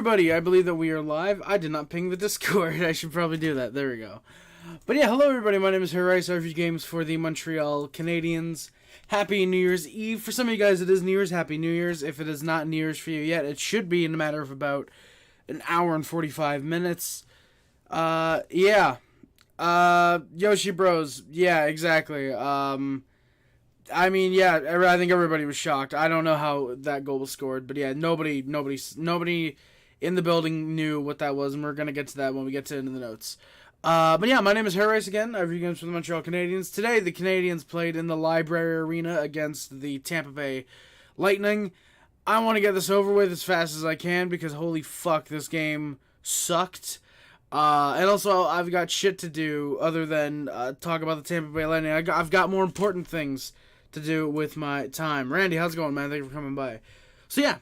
everybody, I believe that we are live. I did not ping the Discord. I should probably do that. There we go. But yeah, hello everybody. My name is Harris. I review games for the Montreal Canadiens. Happy New Year's Eve. For some of you guys, it is New Year's. Happy New Year's. If it is not New Year's for you yet, it should be in a matter of about an hour and 45 minutes. Yeah. Yoshi Bros. Yeah, exactly. I mean, yeah, I think everybody was shocked. I don't know how that goal was scored, but yeah, nobody in the building knew what that was, and we're gonna get to that when we get to into the notes. But yeah, my name is Harris again. I review games for the Montreal Canadiens. Today, the Canadiens played in the Library Arena against the Tampa Bay Lightning. I want to get this over with as fast as I can because holy fuck, this game sucked. And also, I've got shit to do other than talk about the Tampa Bay Lightning. I've got more important things to do with my time. Randy, how's it going, man? Thank you for coming by. So yeah,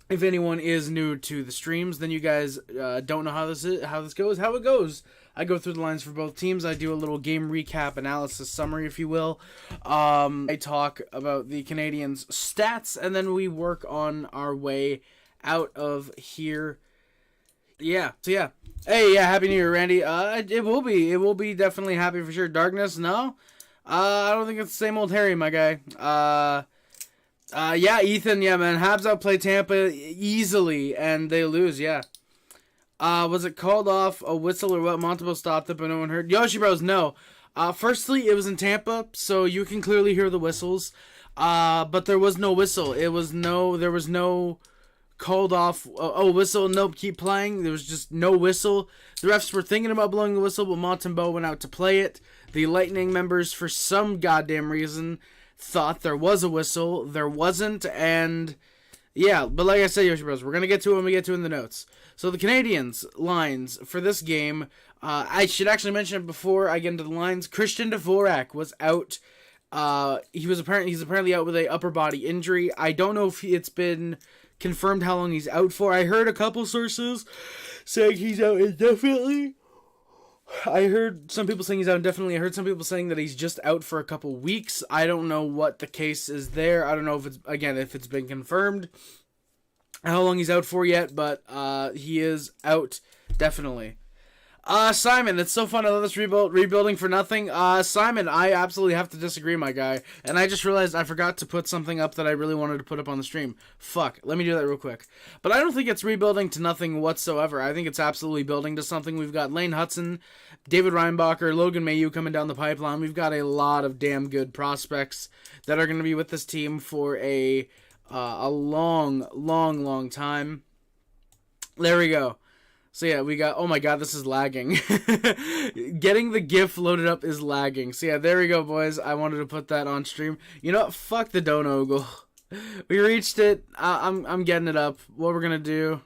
if anyone is new to the streams, then you guys don't know how it goes. I go through the lines for both teams. I do a little game recap analysis summary, if you will. I talk about the Canadiens' stats, and then we work on our way out of here. Yeah. So yeah. Hey, yeah. Happy New Year, Randy. It will be definitely happy for sure. Darkness, no. I don't think it's the same old Harry, my guy. Yeah, Ethan, yeah, man. Habs outplay Tampa easily, and they lose, yeah. Was it called off a whistle or what? Montembeault stopped it, but no one heard. Yoshi Bros, no. Firstly, it was in Tampa, so you can clearly hear the whistles. But there was no whistle. There was no called off, whistle, nope, keep playing. There was just no whistle. The refs were thinking about blowing the whistle, but Montembeault went out to play it. The Lightning members, for some goddamn reason, thought there was a whistle. There wasn't, and yeah, but like I said, Yoshi Bros, we're going to get to it when we get to it in the notes. So the Canadiens lines for this game, I should actually mention it before I get into the lines. Christian Dvorak was out. He's apparently out with a upper body injury. I don't know if it's been confirmed how long he's out for. I heard a couple sources saying he's out indefinitely. I heard some people saying he's out indefinitely. I heard some people saying that he's just out for a couple weeks. I don't know what the case is there. I don't know if it's been confirmed how long he's out for yet, but he is out definitely. Simon, it's so fun. I love this rebuilding for nothing. Simon, I absolutely have to disagree, my guy. And I just realized I forgot to put something up that I really wanted to put up on the stream. Fuck. Let me do that real quick. But I don't think it's rebuilding to nothing whatsoever. I think it's absolutely building to something. We've got Lane Hutson, David Reinbacher, Logan Mailloux coming down the pipeline. We've got a lot of damn good prospects that are going to be with this team for a long time. There we go. So yeah, we got, oh my god, this is lagging. Getting the GIF loaded up is lagging. So yeah, there we go, boys. I wanted to put that on stream. You know what? Fuck the Donogle. We reached it. I'm getting it up. What we're gonna do,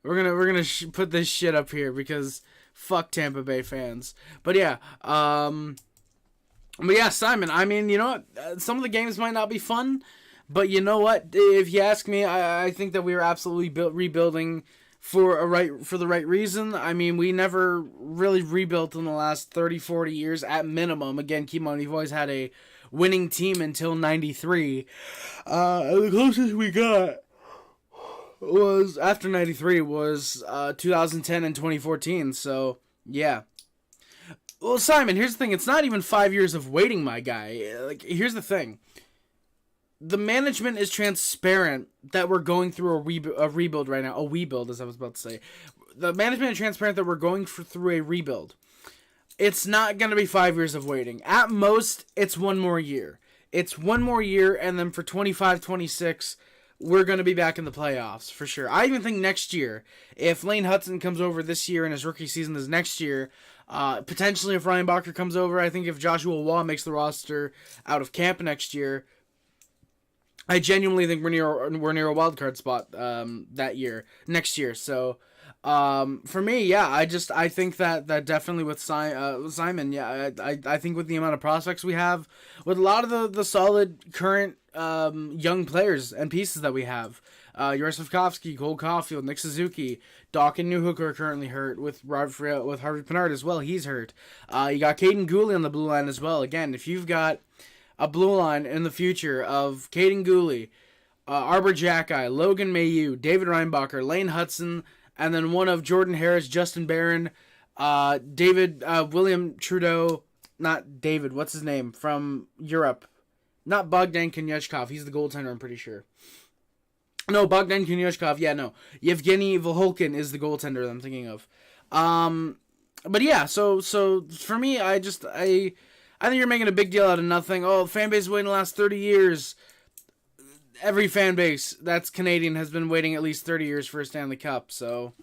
we're gonna put this shit up here because fuck Tampa Bay fans. But yeah, Simon, I mean, you know what? Some of the games might not be fun, but you know what? If you ask me, I think that we are absolutely rebuilding for the right reason. I mean, we never really rebuilt in the last 30, 40 years at minimum. Again, keep in mind, we've always had a winning team until 93. And the closest we got was, after 93, was 2010 and 2014. So, yeah. Well, Simon, here's the thing. It's not even 5 years of waiting, my guy. Like, here's the thing. The management is transparent that we're going through a rebuild right now. A rebuild, as I was about to say. The management is transparent that we're going through a rebuild. It's not going to be 5 years of waiting. At most, it's one more year. It's one more year, and then for 25-26, we're going to be back in the playoffs, for sure. I even think next year, if Lane Hutson comes over this year and his rookie season is next year, potentially if Ryan Bacher comes over, I think if Joshua Waugh makes the roster out of camp next year, I genuinely think we're near a wild card spot next year. So for me, yeah, I think that definitely with Simon, yeah, I think with the amount of prospects we have, with a lot of the solid current young players and pieces that we have, Juraj Slafkovsky, Cole Caufield, Nick Suzuki, Doc and Newhook are currently hurt, with Harvey Pinard as well, he's hurt. You got Caden Gooley on the blue line as well. Again, if you've got a blue line in the future of Caden Gooley, Arbor Jacki, Logan Mailloux, David Reinbacher, Lane Hudson, and then one of Jordan Harris, Justin Barron, William Trudeau, not David, what's his name, from Europe. Not Bogdan Konyechkov, he's the goaltender, I'm pretty sure. No, Bogdan Konyechkov, yeah, no. Yevgeny Volholkin is the goaltender that I'm thinking of. But yeah, so for me, I think you're making a big deal out of nothing. Oh, fan base waiting the last 30 years. Every fan base that's Canadian has been waiting at least 30 years for a Stanley Cup, so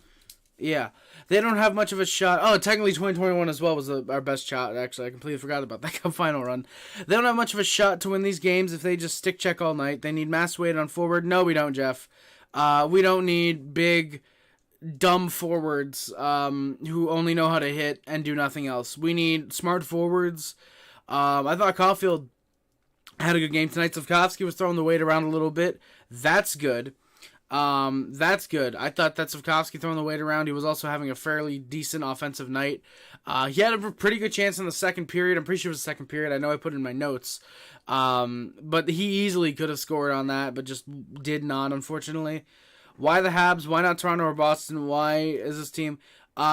yeah. They don't have much of a shot. Oh, technically 2021 as well was our best shot, actually. I completely forgot about that cup final run. They don't have much of a shot to win these games if they just stick check all night. They need mass weight on forward. No, we don't, Jeff. We don't need big, dumb forwards who only know how to hit and do nothing else. We need smart forwards. I thought Caufield had a good game tonight. Slavkovsky was throwing the weight around a little bit. That's good. That's good. I thought that Slavkovsky throwing the weight around. He was also having a fairly decent offensive night. He had a pretty good chance in the second period. I'm pretty sure it was the second period. I know I put it in my notes. But he easily could have scored on that, but just did not, unfortunately. Why the Habs? Why not Toronto or Boston? Why is this team?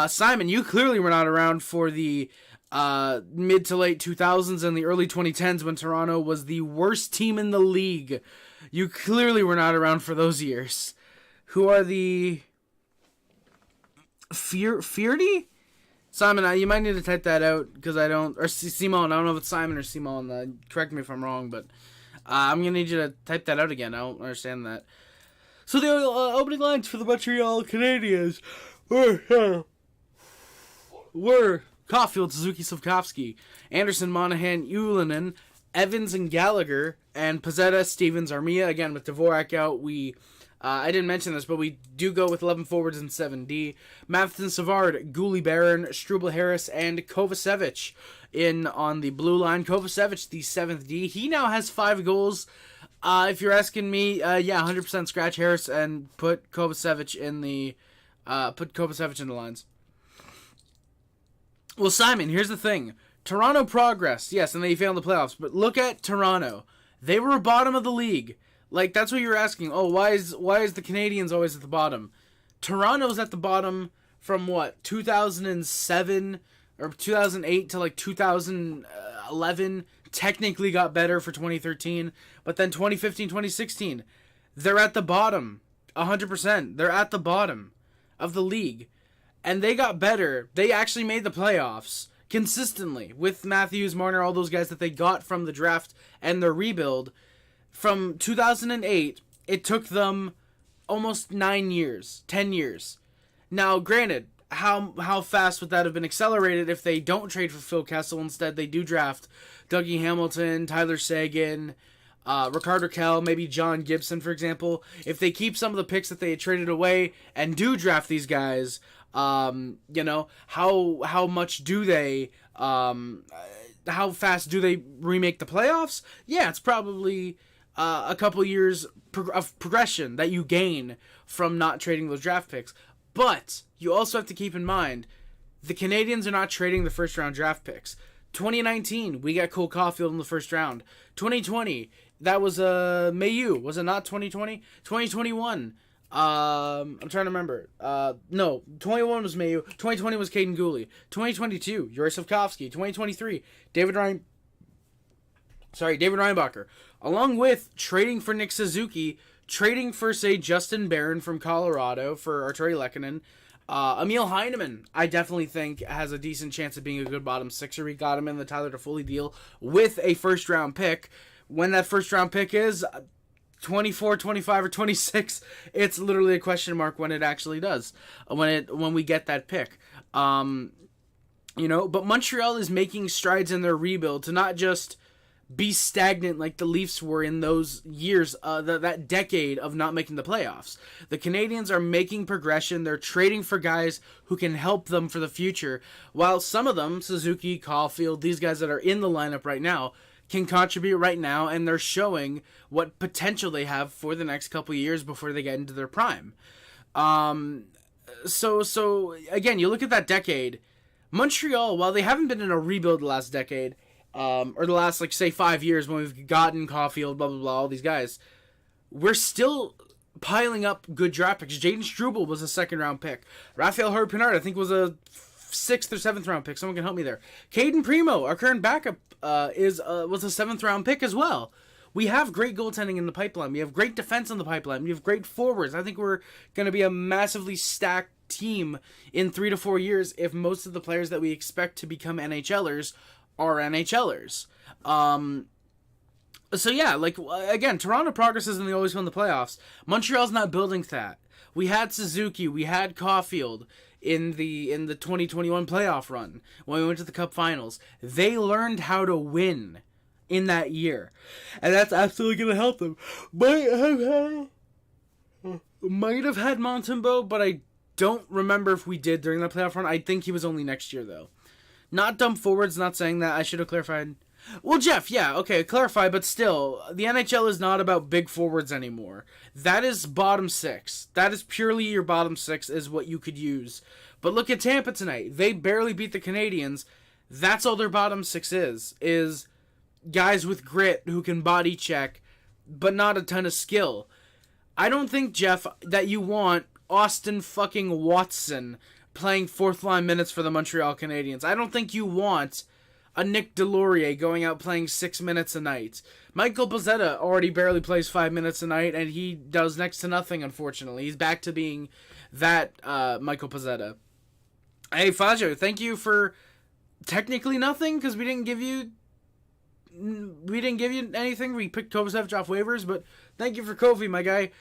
Simon, you clearly were not around for the mid to late 2000s and the early 2010s when Toronto was the worst team in the league. You clearly were not around for those years. Who are the... Fearty? Simon, you might need to type that out, because I don't... Or Simon, I don't know if it's Simon or Simon. Correct me if I'm wrong, but... I'm going to need you to type that out again. I don't understand that. So the opening lines for the Montreal Canadiens were Caufield, Suzuki, Slavkovsky, Anderson, Monahan, Ylönen, Evans and Gallagher, and Pezzetta, Stevens, Armia. Again, with Dvorak out, I didn't mention this, but we do go with 11 forwards and 7D. Matheson, Savard, Gooley, Barron, Struble, Harris, and Kovacevic in on the blue line. Kovacevic, the 7th D. He now has 5 goals. If you're asking me, 100% scratch Harris and put Kovacevic in the lines. Well, Simon, here's the thing. Toronto progressed, yes, and they failed in the playoffs, but look at Toronto. They were bottom of the league. Like, that's what you were asking. Oh, why is the Canadiens always at the bottom? Toronto's at the bottom from, 2007 or 2008 to, 2011. Technically got better for 2013. But then 2015, 2016, they're at the bottom. 100%. They're at the bottom of the league. And they got better. They actually made the playoffs consistently with Matthews, Marner, all those guys that they got from the draft and their rebuild. From 2008, it took them almost 9 years, 10 years. Now, granted, how fast would that have been accelerated if they don't trade for Phil Kessel? Instead, they do draft Dougie Hamilton, Tyler Seguin, Rickard Rakell, maybe John Gibson, for example. If they keep some of the picks that they had traded away and do draft these guys, how much do they, how fast do they remake the playoffs? Yeah, it's probably a couple years of progression that you gain from not trading those draft picks. But you also have to keep in mind, the Canadiens are not trading the first round draft picks. 2019, we got Cole Caufield in the first round. 2020, that was Mailloux. Was it not 2020? 2021. I'm trying to remember. No, 21 was Mailloux. 2020 was Caden Gooley. 2022, Yuri Slavkovsky. 2023, David Reinbacher. Along with trading for Nick Suzuki, trading for, say, Justin Barron from Colorado for Arturi Lehkonen. Emil Heineman, I definitely think, has a decent chance of being a good bottom sixer. We got him in the Tyler Toffoli deal with a first-round pick. When that first-round pick is 24, 25, or 26, it's literally a question mark when it actually does. When we get that pick. But Montreal is making strides in their rebuild to not just be stagnant like the Leafs were in those years, that decade of not making the playoffs. The Canadiens are making progression. They're trading for guys who can help them for the future, while some of them, Suzuki, Caufield, these guys that are in the lineup right now, can contribute right now, and they're showing what potential they have for the next couple of years before they get into their prime. So again, you look at that decade, Montreal, while they haven't been in a rebuild the last decade, or the last, 5 years when we've gotten Caufield, blah, blah, blah, all these guys, we're still piling up good draft picks. Jaden Struble was a 2nd-round pick. Raphael Harpinard, I think, was a 6th or 7th-round pick. Someone can help me there. Caden Primo, our current backup, was a 7th-round pick as well. We have great goaltending in the pipeline. We have great defense in the pipeline. We have great forwards. I think we're going to be a massively stacked team in 3 to 4 years if most of the players that we expect to become NHLers are NHLers. So yeah, like, again, Toronto progresses and they always win the playoffs. Montreal's not building that. We had Suzuki, we had Caufield in the 2021 playoff run when we went to the Cup Finals. They learned how to win in that year, and that's absolutely going to help them. Might have had Montembeault, but I don't remember if we did during that playoff run. I think he was only next year, though. Not dumb forwards, not saying that. I should have clarified. Well, Jeff, yeah, okay, clarify, but still, the NHL is not about big forwards anymore. That is bottom 6. That is purely your bottom 6 is what you could use. But look at Tampa tonight. They barely beat the Canadiens. That's all their bottom 6 is guys with grit who can body check, but not a ton of skill. I don't think, Jeff, that you want Austin fucking Watson playing 4th-line minutes for the Montreal Canadiens. I don't think you want a Nick Delorier going out playing 6 minutes a night. Michael Pezzetta already barely plays 5 minutes a night, and he does next to nothing, unfortunately. He's back to being that Michael Pezzetta. Hey, Fajo, thank you for technically nothing, because we didn't give you anything. We picked Kovacevic off waivers, but thank you for Kofi, my guy.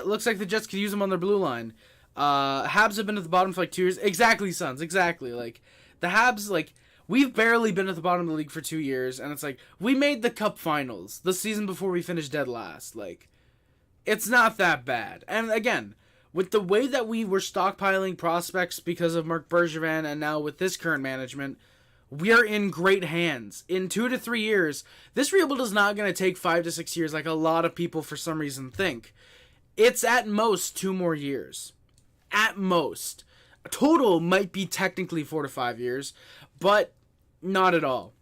Looks like the Jets could use him on their blue line. Habs have been at the bottom for like 2 years. Exactly, Sons. Exactly. Like, the Habs, like, we've barely been at the bottom of the league for 2 years, and it's like, we made the Cup Finals the season before we finished dead last. Like, it's not that bad. And again, with the way that we were stockpiling prospects because of Marc Bergevin, and now with this current management, we are in great hands. In 2 to 3 years, this rebuild is not going to take 5 to 6 years like a lot of people for some reason think. It's at most 2 more years. At most. Total might be technically 4 to 5 years, but not at all.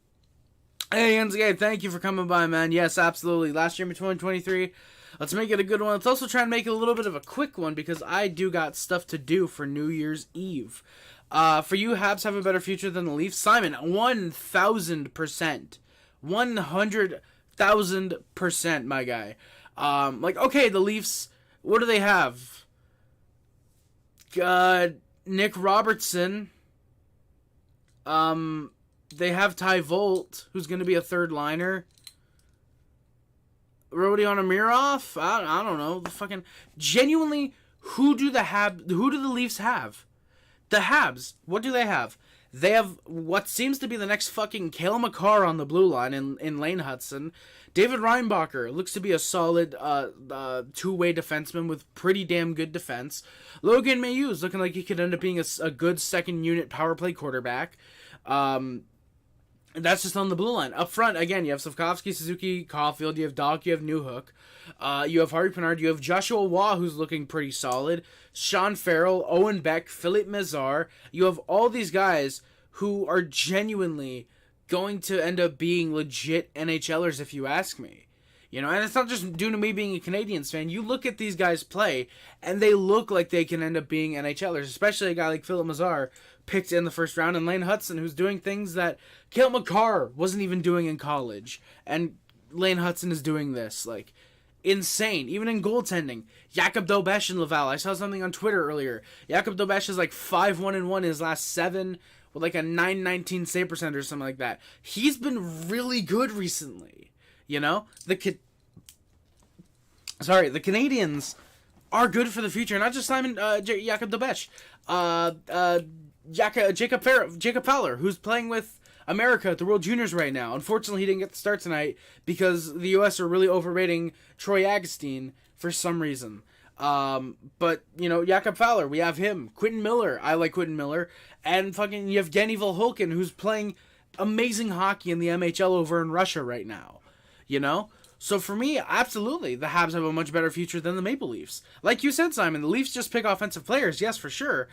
Hey, Enzo, thank you for coming by, man. Yes, absolutely. Last year in 2023. Let's make it a good one. Let's also try and make it a little bit of a quick one because I do got stuff to do for New Year's Eve. For you, Habs have a better future than the Leafs. Simon, 1,000%. 100,000%, my guy. Okay, the Leafs, what do they have? Nick Robertson. They have Ty Volt, who's going to be a 3rd-liner. Rodion Amirov? I don't know. The fucking genuinely, who do the Leafs have? The Habs, what do they have? They have what seems to be the next fucking Cale Makar on the blue line in Lane Hudson. David Reinbacher looks to be a solid two-way defenseman with pretty damn good defense. Logan Mayhews looking like he could end up being a good second-unit power play quarterback. That's just on the blue line. Up front, again, you have Slavkovsky, Suzuki, Caufield, you have Doc, you have Newhook, you have Harvey Pinard, you have Joshua Waugh, who's looking pretty solid, Sean Farrell, Owen Beck, Philippe Mazar. You have all these guys who are genuinely going to end up being legit NHLers, if you ask me. You know, and it's not just due to me being a Canadiens fan. You look at these guys play, and they look like they can end up being NHLers, especially a guy like Philippe Mazar, picked in the first round, and Lane Hudson, who's doing things that Cale Makar wasn't even doing in college, and Lane Hudson is doing this, like, insane. Even in goaltending, Jakob Dobesh and Laval. I saw something on Twitter earlier. Jakob Dobesh is like 5-1-1 in his last 7 with like a 919 save percent or something like that. He's been really good recently. You know, the Canadiens are good for the future. Not just Jakob Dobesh. Jacob Fowler, who's playing with America at the World Juniors right now. Unfortunately, he didn't get the start tonight because the U.S. are really overrating Troy Agustin for some reason. But, you know, Jakob Fowler, we have him. Quentin Miller, I like Quentin Miller. And fucking Yevgeny Volhulkin, who's playing amazing hockey in the MHL over in Russia right now. You know? So for me, absolutely, the Habs have a much better future than the Maple Leafs. Like you said, Simon, the Leafs just pick offensive players, yes, for sure.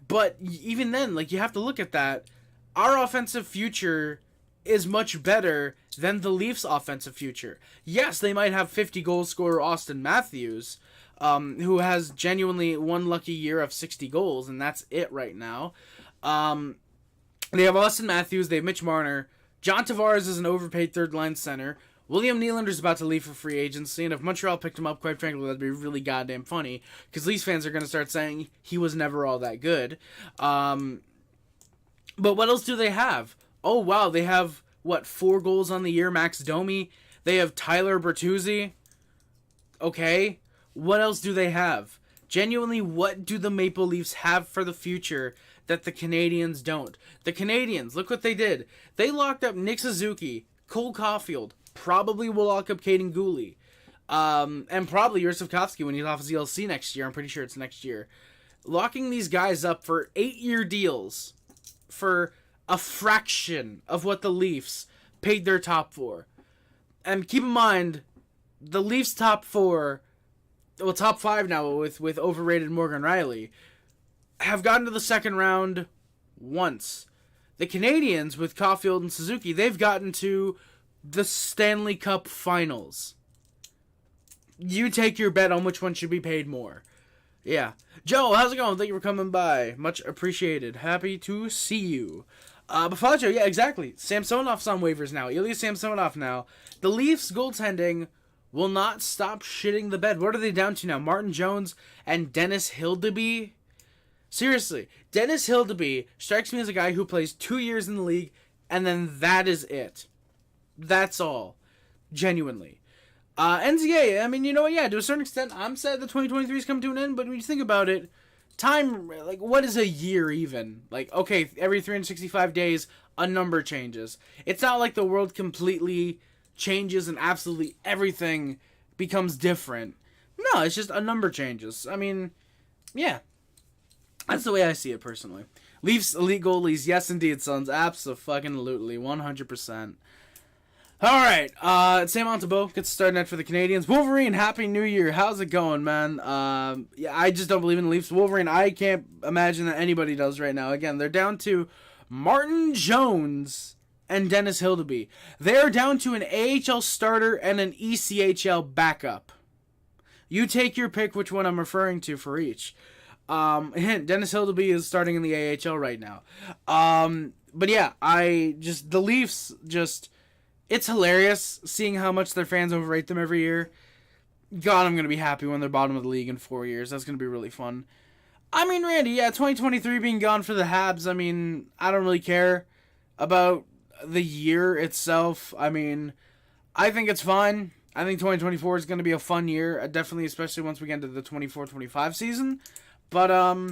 But even then, like, you have to look at that. Our offensive future is much better than the Leafs' offensive future. Yes, they might have 50 goal scorer Austin Matthews, who has genuinely one lucky year of 60 goals, and that's it right now. They have Austin Matthews, they have Mitch Marner. John Tavares is an overpaid third-line center. William Nylander's about to leave for free agency, and if Montreal picked him up, quite frankly, that'd be really goddamn funny, because Leafs fans are going to start saying he was never all that good. But what else do they have? Oh, wow, they have, 4 goals on the year, Max Domi. They have Tyler Bertuzzi. Okay, what else do they have? Genuinely, what do the Maple Leafs have for the future that the Canadiens don't? The Canadiens, look what they did. They locked up Nick Suzuki, Cole Caufield, probably will lock up Caden Gooley, and probably Yurtsevkovsky when he's off his ELC next year. I'm pretty sure it's next year. Locking these guys up for 8-year deals for a fraction of what the Leafs paid their top 4. And keep in mind, the Leafs top 4, well, top 5 now with overrated Morgan Riley, have gotten to the second round once. The Canadiens, with Caufield and Suzuki, they've gotten to the Stanley Cup Finals. You take your bet on which one should be paid more. Yeah. Joe, how's it going? Thank you for coming by. Much appreciated. Happy to see you. Buffalo, yeah, exactly. Samsonov's on waivers now. Ilya Samsonov now. The Leafs goaltending will not stop shitting the bed. What are they down to now? Martin Jones and Dennis Hildeby? Seriously, Dennis Hildeby strikes me as a guy who plays 2 years in the league, and then that is it. That's all. Genuinely. NCAA, I mean, you know what, yeah, to a certain extent, I'm sad that 2023 is coming to an end, but when you think about it, time, like, what is a year even? Like, okay, every 365 days, a number changes. It's not like the world completely changes and absolutely everything becomes different. No, it's just a number changes. I mean, yeah. That's the way I see it, personally. Leafs, elite goalies, yes indeed, sons. Abso-fucking-lutely, 100%. Alright, Sam Montembeault gets started net for the Canadiens. Wolverine, Happy New Year. How's it going, man? Yeah, I just don't believe in the Leafs. Wolverine, I can't imagine that anybody does right now. Again, they're down to Martin Jones and Dennis Hildeby. They're down to an AHL starter and an ECHL backup. You take your pick which one I'm referring to for each. Hint, Dennis Hildeby is starting in the AHL right now. But yeah, the Leafs just... It's hilarious seeing how much their fans overrate them every year. God, I'm going to be happy when they're bottom of the league in 4 years. That's going to be really fun. I mean, Randy, yeah, 2023 being gone for the Habs, I mean, I don't really care about the year itself. I mean, I think it's fine. I think 2024 is going to be a fun year, definitely, especially once we get into the 24-25 season. But to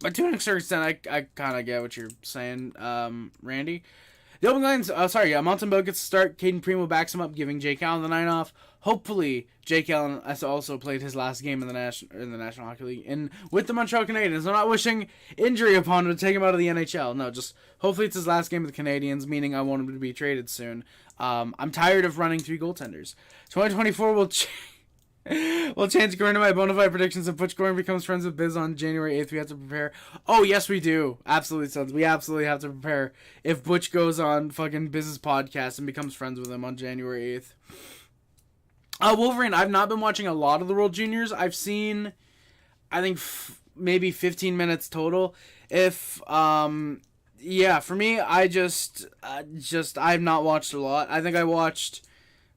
an certain extent, I kind of get what you're saying, Randy. The open lines, Montembeault gets to start. Caden Primo backs him up, giving Jake Allen the night off. Hopefully, Jake Allen has also played his last game in the National Hockey League with the Montreal Canadiens. I'm not wishing injury upon him to take him out of the NHL. No, just hopefully it's his last game with the Canadiens, meaning I want him to be traded soon. I'm tired of running 3 goaltenders. 2024 will we'll change according to my bona fide predictions. If Butch Gordon becomes friends with Biz on January 8th, we have to prepare. Oh, yes, we do. Absolutely, sons. We absolutely have to prepare if Butch goes on fucking Biz's podcast and becomes friends with him on January 8th. Wolverine, I've not been watching a lot of the World Juniors. I've seen, I think, maybe 15 minutes total. Yeah, for me, I I've not watched a lot. I think I watched...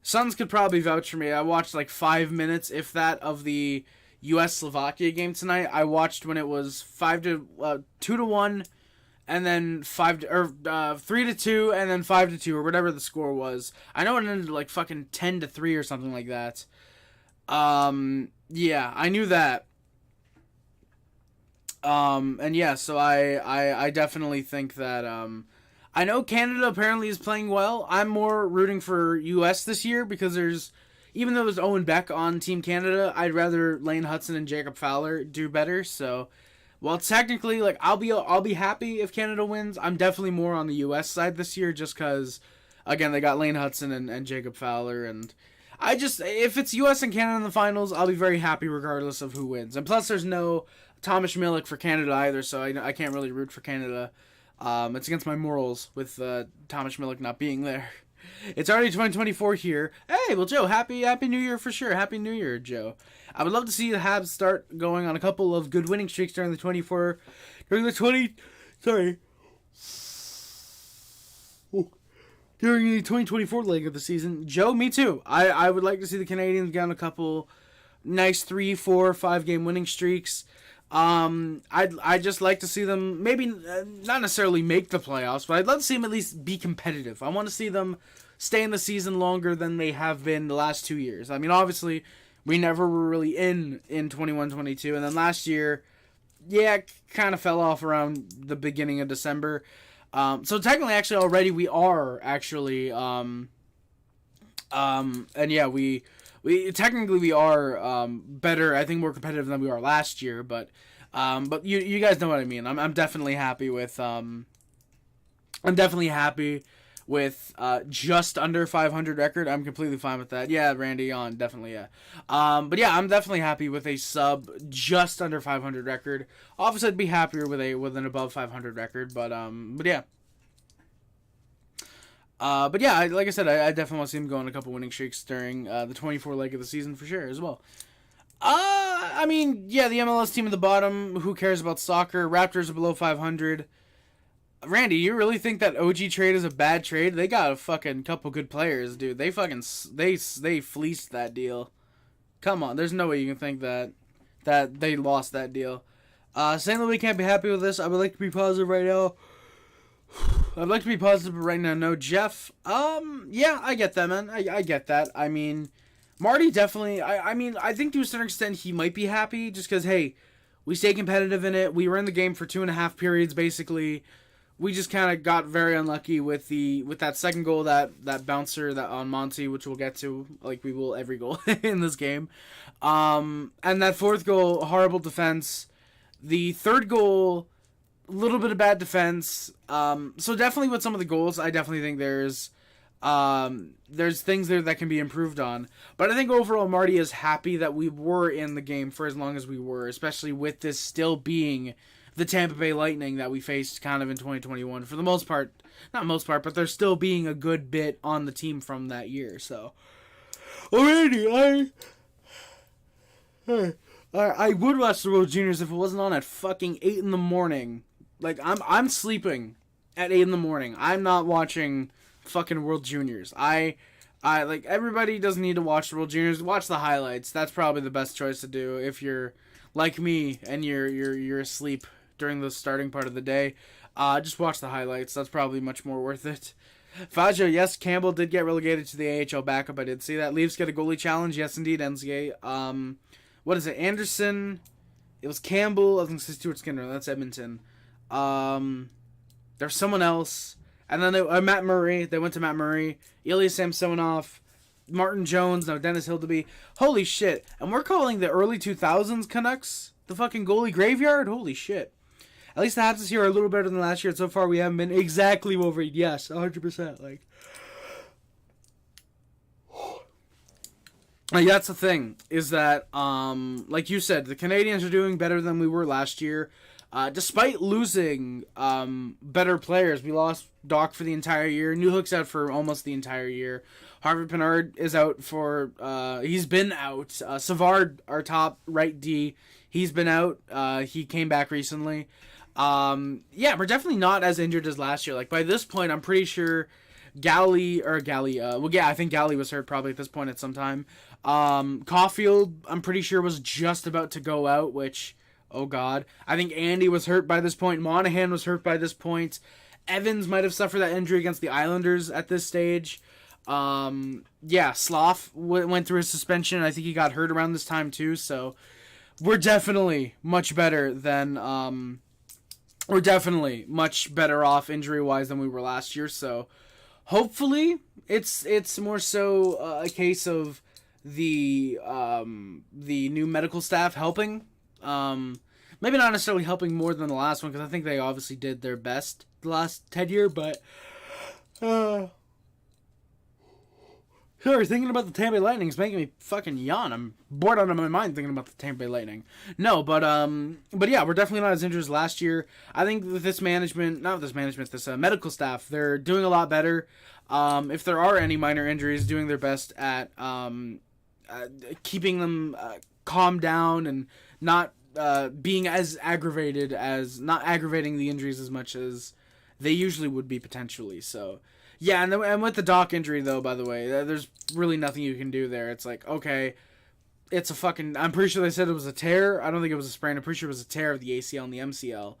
Sons could probably vouch for me. I watched like 5 minutes, if that, of the U.S.-Slovakia game tonight. I watched when it was 2-1, and then 3-2, and then 5-2, or whatever the score was. I know it ended like fucking 10-3 or something like that. Yeah, I knew that. And yeah, so I definitely think that, I know Canada apparently is playing well. I'm more rooting for U.S. this year because even though there's Owen Beck on Team Canada, I'd rather Lane Hudson and Jacob Fowler do better. So, while technically, like, I'll be happy if Canada wins, I'm definitely more on the U.S. side this year just because, again, they got Lane Hudson and Jacob Fowler, and if it's U.S. and Canada in the finals, I'll be very happy regardless of who wins. And plus, there's no Thomas Milic for Canada either, so I can't really root for Canada. It's against my morals with Thomas Schmillick not being there. It's already 2024 here. Hey, well, Joe, happy New Year for sure. Happy New Year, Joe. I would love to see the Habs start going on a couple of good winning streaks during the 2024 leg of the season. Joe, me too. I would like to see the Canadiens get on a couple nice 3, 4, 5 game winning streaks. I'd just like to see them maybe not necessarily make the playoffs, but I'd love to see them at least be competitive. I want to see them stay in the season longer than they have been the last 2 years. I mean, obviously, we never were really in 21-22, and then last year, yeah, kind of fell off around the beginning of December. So technically, actually, already we are actually, and yeah, we technically we are better. I think more competitive than we were last year, but you guys know what I mean. I'm definitely happy with just under 500 record. I'm completely fine with that. Yeah, Randy on definitely, yeah. But yeah, I'm definitely happy with a sub just under 500 record. Obviously, I'd be happier with an above 500 record, but yeah. But yeah, like I said, I definitely want to see him go on a couple winning streaks during the 24 leg of the season for sure as well. I mean, yeah, the MLS team at the bottom. Who cares about soccer? Raptors are below 500. Randy, you really think that OG trade is a bad trade? They got a fucking couple good players, dude. They fucking they fleeced that deal. Come on, there's no way you can think that they lost that deal. St. Louis can't be happy with this. I would like to be positive right now. I'd like to be positive right now. No, Jeff. Yeah, I get that, man. I get that. I mean, Marty definitely. I mean, I think to a certain extent he might be happy just because hey, we stay competitive in it. We were in the game for 2.5 periods basically. We just kind of got very unlucky with that second goal, that bouncer that on Monty, which we'll get to, like we will every goal in this game. And that fourth goal, horrible defense. The third goal, a little bit of bad defense. So definitely with some of the goals, I definitely think there's things there that can be improved on. But I think overall Marty is happy that we were in the game for as long as we were, especially with this still being the Tampa Bay Lightning that we faced kind of in 2021 for the most part. Not most part, but there's still being a good bit on the team from that year. So, already, I would watch the World Juniors if it wasn't on at fucking 8 in the morning. Like, I'm sleeping at 8 in the morning. I'm not watching fucking World Juniors. I like, everybody doesn't need to watch the World Juniors. Watch the highlights. That's probably the best choice to do if you're like me and you're asleep during the starting part of the day. Just watch the highlights. That's probably much more worth it. Fajo, yes, Campbell did get relegated to the AHL backup. I did see that. Leafs get a goalie challenge. Yes, indeed, NCA. What is it? Anderson. It was Campbell. I was going to say Stuart Skinner. That's Edmonton. There's someone else. And then Matt Murray. They went to Matt Murray. Ilya Samsonov. Martin Jones. No, Dennis Hildeby. Holy shit. And we're calling the early 2000s Canucks the fucking goalie graveyard? Holy shit. At least the Habs this year are a little better than last year. And so far, we haven't been exactly Wolverine. Yes, 100%. Like that's the thing. Is that, like you said, the Canadiens are doing better than we were last year. Despite losing better players. We lost Doc for the entire year. Newhook's out for almost the entire year. Harvey Pinard is out for... he's been out. Savard, our top right D, he's been out. He came back recently. Yeah, we're definitely not as injured as last year. Like, by this point, I'm pretty sure I think Galley was hurt probably at this point at some time. Caufield, I'm pretty sure was just about to go out, which... Oh, God. I think Andy was hurt by this point. Monahan was hurt by this point. Evans might have suffered that injury against the Islanders at this stage. Yeah, Sloth went through his suspension. I think he got hurt around this time, too. So, we're definitely much better than... we're definitely much better off injury-wise than we were last year. So, hopefully, it's more so a case of the new medical staff helping. Maybe not necessarily helping more than the last one, because I think they obviously did their best the last 10 year, but Sorry, thinking about the Tampa Bay Lightning is making me fucking yawn. I'm bored out of my mind thinking about the Tampa Bay Lightning. No, but yeah, we're definitely not as injured as last year. I think with this management, not with this management, this medical staff, they're doing a lot better. If there are any minor injuries, doing their best at keeping them calmed down and not being as aggravated as, not aggravating the injuries as much as they usually would be potentially. So. Yeah, and with the Doc injury, though, by the way, there's really nothing you can do there. It's like, okay, it's a fucking... I'm pretty sure they said it was a tear. I don't think it was a sprain. I'm pretty sure it was a tear of the ACL and the MCL.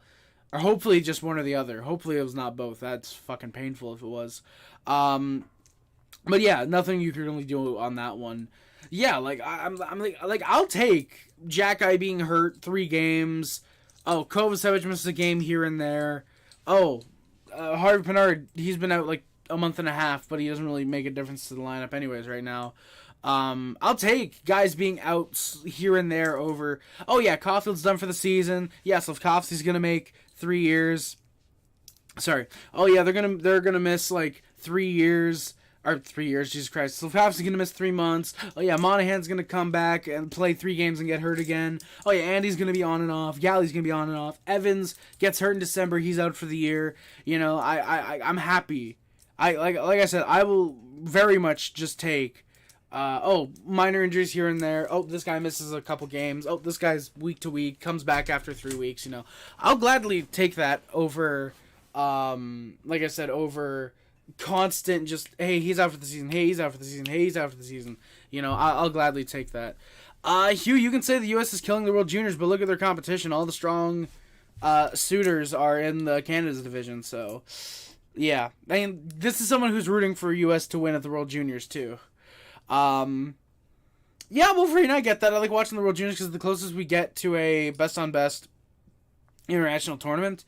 Or hopefully just one or the other. Hopefully it was not both. That's fucking painful if it was. But yeah, nothing you can really do on that one. Yeah, like, I'm like, I'll take Jack Eye being hurt 3 games. Oh, Kovacevic misses a game here and there. Oh, Harvey Pinard, he's been out, like, a month and a half, but he doesn't really make a difference to the lineup anyways right now. I'll take guys being out here and there over... Oh, yeah, Caufield's done for the season. Yeah, Slavkovsky's going to make 3 years. Sorry. Oh, yeah, they're gonna miss, like, 3 years... Or 3 years, Jesus Christ. Slavkovsky's going to miss 3 months. Oh, yeah, Monahan's going to come back and play 3 games and get hurt again. Oh, yeah, Andy's going to be on and off. Galley's going to be on and off. Evans gets hurt in December. He's out for the year. You know, I'm happy. Like I said, I will very much just take, minor injuries here and there. Oh, this guy misses a couple games. Oh, this guy's week to week, comes back after 3 weeks, you know. I'll gladly take that over, like I said, over constant just, hey, he's out for the season, hey, he's out for the season, hey, he's out for the season. You know, I'll gladly take that. Hugh, you can say the U.S. is killing the World Juniors, but look at their competition. All the strong suitors are in the Canada's division, so... Yeah, I mean, this is someone who's rooting for U.S. to win at the World Juniors, too. Yeah, Wolverine, I get that. I like watching the World Juniors because it's the closest we get to a best-on-best international tournament.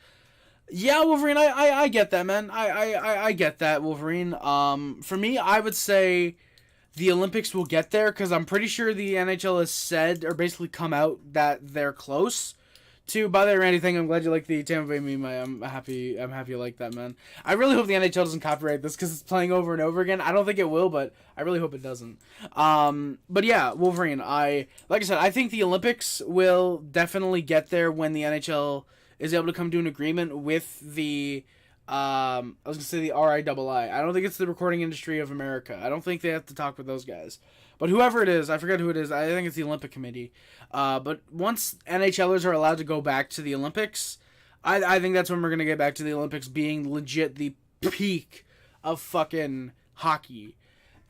Yeah, Wolverine, I get that, man. I get that, Wolverine. For me, I would say the Olympics will get there because I'm pretty sure the NHL has said, or basically come out, that they're close. By the way, Randy, I'm glad you like the Tampa Bay meme. I'm happy you like that, man. I really hope the NHL doesn't copyright this because it's playing over and over again. I don't think it will, but I really hope it doesn't. But yeah, Wolverine, like I said, I think the Olympics will definitely get there when the NHL is able to come to an agreement with the, I was going to say the RIAA. I don't think it's the Recording Industry of America. I don't think they have to talk with those guys. But whoever it is, I forget who it is. I think it's the Olympic Committee. But once NHLers are allowed to go back to the Olympics, I think that's when we're going to get back to the Olympics being legit the peak of fucking hockey.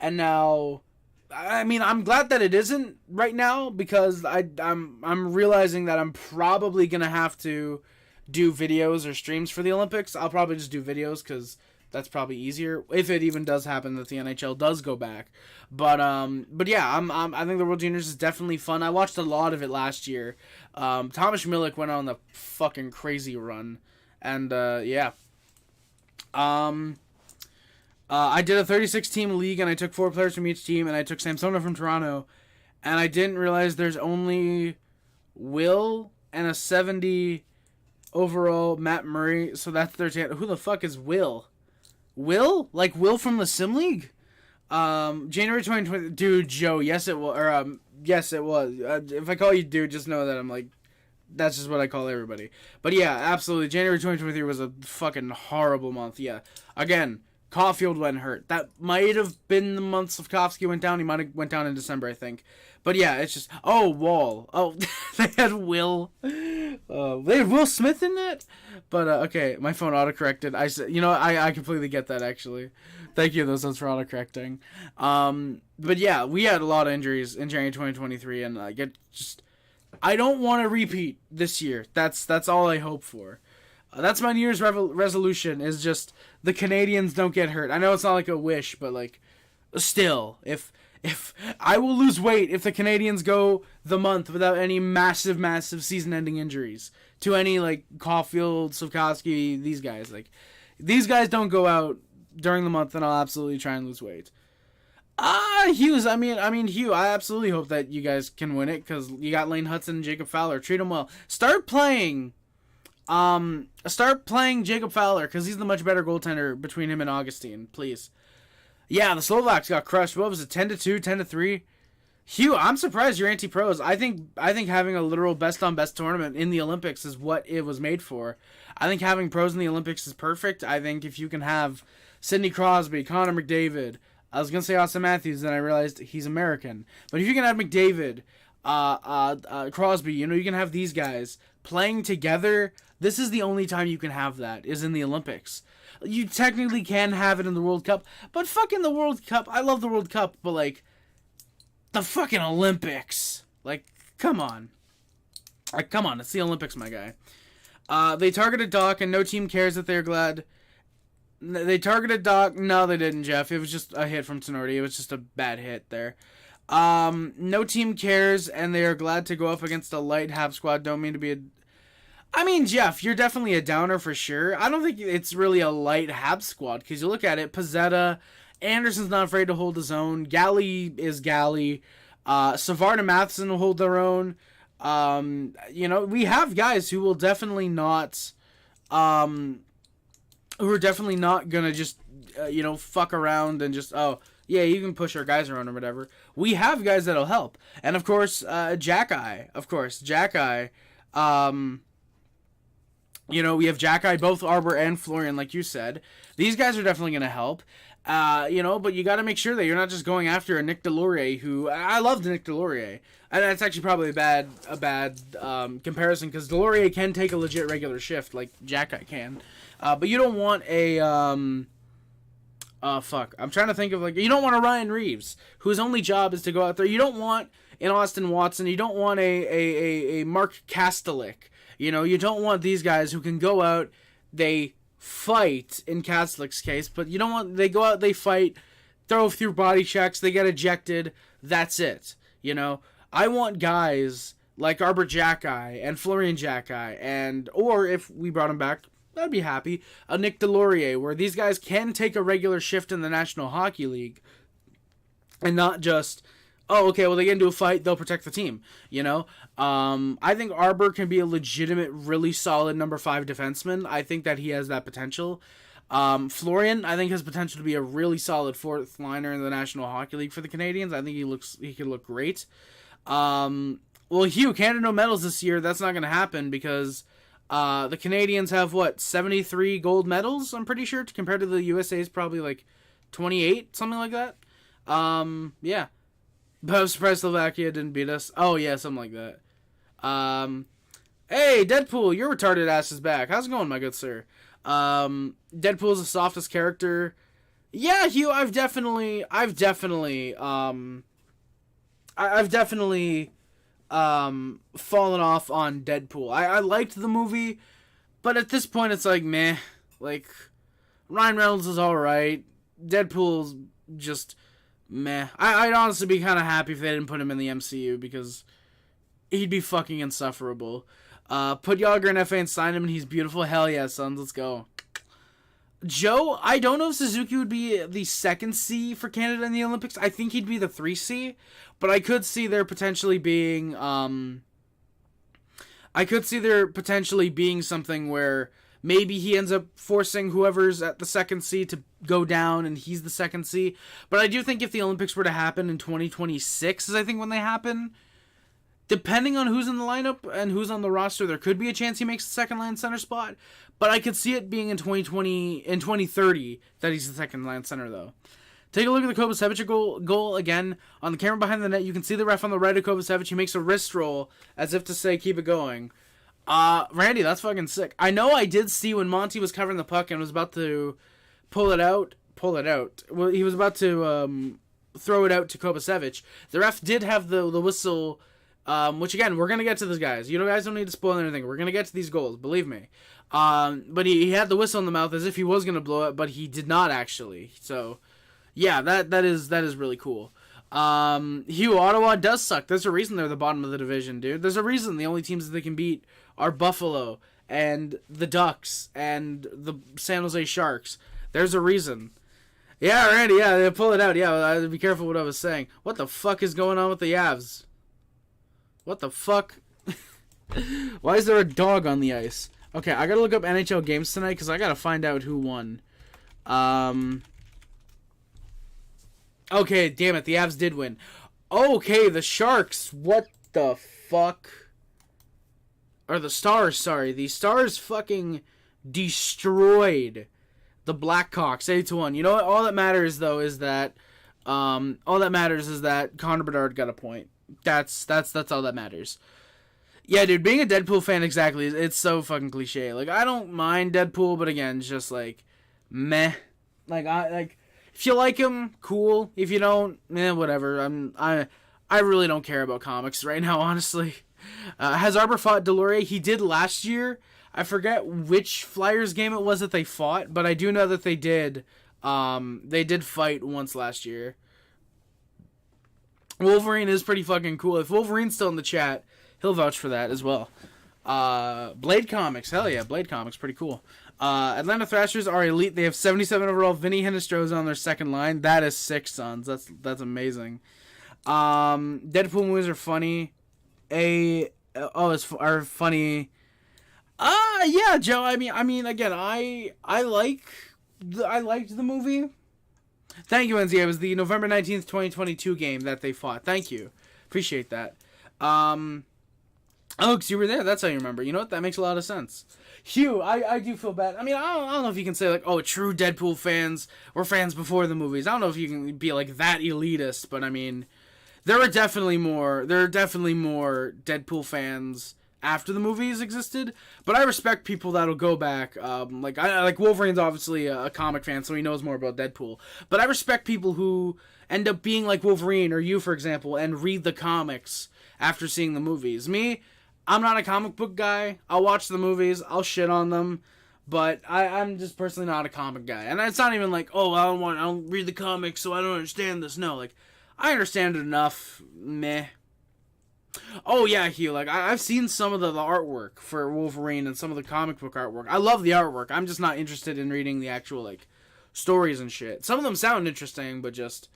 And now, I mean, I'm glad that it isn't right now because I'm realizing that I'm probably going to have to do videos or streams for the Olympics. I'll probably just do videos because... that's probably easier if it even does happen that the NHL does go back. But yeah, I think the World Juniors is definitely fun. I watched a lot of it last year. Thomas Milik went on the fucking crazy run, and yeah. I did a 36-team league, and I took 4 players from each team, and I took Samsonov from Toronto, and I didn't realize there's only Will and a 70 overall Matt Murray. So that's their chance. Who the fuck is Will? Will? Like Will from the Sim League? January 2020. Dude, Joe, yes it was. Or, yes it was. If I call you dude, just know that I'm like, that's just what I call everybody. But yeah, absolutely. January 2023 was a fucking horrible month. Yeah. Again, Caufield went hurt. That might have been the month Slavkovsky went down. He might have went down in December, I think. But yeah, it's just... Oh, Wall. Oh, they had Will. They had Will Smith in that? But, okay, my phone autocorrected. I said, I completely get that, actually. Thank you, those for autocorrecting. But yeah, we had a lot of injuries in January 2023, and I don't want to repeat this year. That's all I hope for. That's my New Year's resolution, is just the Canadiens don't get hurt. I know it's not like a wish, but, like, still, if I will lose weight if the Canadiens go the month without any massive season-ending injuries to any, like, Caufield, Slavkovsky, these guys. Like, these guys don't go out during the month, then I'll absolutely try and lose weight. Hughes, Hugh, I absolutely hope that you guys can win it, because you got Lane Hudson and Jacob Fowler. Treat them well. Start playing Jacob Fowler, because he's the much better goaltender between him and Augustine, please. Yeah, the Slovaks got crushed. What was it, 10-2, 10-3? Hugh, I'm surprised you're anti-pros. I think having a literal best-on-best tournament in the Olympics is what it was made for. I think having pros in the Olympics is perfect. I think if you can have Sidney Crosby, Connor McDavid, I was going to say Austin Matthews, then I realized he's American. But if you can have McDavid, Crosby, you can have these guys playing together. This is the only time you can have that, is in the Olympics. You technically can have it in the World Cup, but fucking the World Cup, I love the World Cup, but like, the fucking Olympics. Like, come on. Come on, it's the Olympics, my guy. They targeted Doc, and no team cares that they're glad. They targeted Doc. No, they didn't, Jeff. It was just a hit from Tenorti. It was just a bad hit there. No team cares, and they are glad to go up against a light Habs squad. Don't mean to be a... I mean, Jeff, you're definitely a downer for sure. I don't think it's really a light Habs squad, because you look at it, Pezzetta, Anderson's not afraid to hold his own. Galley is Galley. Savard and Matheson will hold their own. We have guys who will definitely not... who are definitely not going to just, fuck around and just, oh, yeah, you can push our guys around or whatever. We have guys that'll help. And, of course, Jack-Eye. We have Jack-Eye, both Arbor and Florian, like you said. These guys are definitely going to help. But you got to make sure that you're not just going after a Nick Delorier, who I loved Nick Delorier, and that's actually probably a bad comparison, because Delorier can take a legit regular shift like Jack-Eye can, but you don't want a I'm trying to think of, like, you don't want a Ryan Reeves whose only job is to go out there. You don't want an Austin Watson. You don't want a Mark Kastelik. You don't want these guys who can go out, they fight in Kastelik's case, but you don't want, they go out, they fight, throw through body checks, they get ejected, that's it. I want guys like Arbor Jack-Eye and Florian Jack-Eye, or if we brought him back, I'd be happy, a Nick Delorier, where these guys can take a regular shift in the National Hockey League and not just, oh, okay, well, they get into a fight, they'll protect the team, I think Arbor can be a legitimate, really solid number 5 defenseman. I think that he has that potential. Florian, I think, has potential to be a really solid 4th liner in the National Hockey League for the Canadiens. I think he could look great. Hugh, Canada no medals this year. That's not going to happen because the Canadiens have, 73 gold medals, I'm pretty sure, compared to the USA's probably, 28, something like that. Yeah. But I'm surprised Slovakia didn't beat us. Oh, yeah, something like that. Hey, Deadpool, your retarded ass is back. How's it going, my good sir? Deadpool's the softest character. Yeah, Hugh, I've definitely fallen off on Deadpool. I liked the movie, but at this point it's like, meh. Like, Ryan Reynolds is alright. Deadpool's just meh. I'd honestly be kind of happy if they didn't put him in the MCU, because he'd be fucking insufferable. Put Yager in FA and sign him, and he's beautiful. Hell yeah, sons. Let's go. Joe, I don't know if Suzuki would be the 2nd C for Canada in the Olympics. I think he'd be the 3C, but I could see there potentially being something where maybe he ends up forcing whoever's at the 2nd C to go down and he's the 2nd C. But I do think if the Olympics were to happen in 2026, is I think when they happen, depending on who's in the lineup and who's on the roster, there could be a chance he makes the 2nd line center spot. But I could see it being in 2030 that he's the 2nd line center, though. Take a look at the Kovacevic goal again. On the camera behind the net, you can see the ref on the right of Kovacevic. He makes a wrist roll as if to say, keep it going. Randy, that's fucking sick. I know I did see when Monty was covering the puck and was about to pull it out. Well, he was about to throw it out to Kovacevic. The ref did have the whistle, which again, we're going to get to this, guys. You guys don't need to spoil anything. We're going to get to these goals, believe me. But he had the whistle in the mouth as if he was going to blow it, but he did not actually. So, yeah, that is really cool. Hugh, Ottawa does suck. There's a reason they're the bottom of the division, dude. There's a reason the only teams that they can beat are Buffalo and the Ducks and the San Jose Sharks. There's a reason. Yeah, Randy, yeah, pull it out. Yeah, I'd be careful what I was saying. What the fuck is going on with the Avs? What the fuck? Why is there a dog on the ice? Okay, I gotta look up NHL games tonight because I gotta find out who won. Okay, damn it, the Avs did win. Okay, the Sharks. What the fuck? Or the Stars, sorry. The Stars fucking destroyed the Blackhawks 8-1. You know what? All that matters though is that Connor Bedard got a point. That's all that matters. Yeah, dude, being a Deadpool fan, exactly. It's so fucking cliche. Like, I don't mind Deadpool, but again, it's just like meh. Like if you like him, cool. If you don't, whatever. I really don't care about comics right now, honestly. Has Arbor fought Delorier? He did last year. I forget which Flyers game it was that they fought, but I do know that they did. They did fight once last year. Wolverine is pretty fucking cool. If Wolverine's still in the chat, he'll vouch for that as well. Blade Comics, hell yeah, Blade Comics, pretty cool. Atlanta Thrashers are elite. They have 77 overall. Vinny Hinestroza on their second line. That is sick, sons. That's amazing. Deadpool movies are funny. Are funny. Yeah, Joe. I mean, again, I liked the movie. Thank you, NZ. It was the November 19th, 2022 game that they fought. Thank you. Appreciate that. Oh, because you were there. That's how you remember. You know what? That makes a lot of sense. Hugh, I do feel bad. I mean, I don't know if you can say, like, oh, true Deadpool fans were fans before the movies. I don't know if you can be, like, that elitist, but, I mean, there are definitely more Deadpool fans after the movies existed, but I respect people that'll go back. Like Wolverine's obviously a comic fan, so he knows more about Deadpool. But I respect people who end up being like Wolverine or you, for example, and read the comics after seeing the movies. Me, I'm not a comic book guy. I'll watch the movies, I'll shit on them, but I'm just personally not a comic guy. And it's not even like, oh, I don't read the comics, so I don't understand this. No, like, I understand it enough. Meh. Oh yeah, Hugh. Like I've seen some of the artwork for Wolverine and some of the comic book artwork. I love the artwork. I'm just not interested in reading the actual like stories and shit. Some of them sound interesting, but just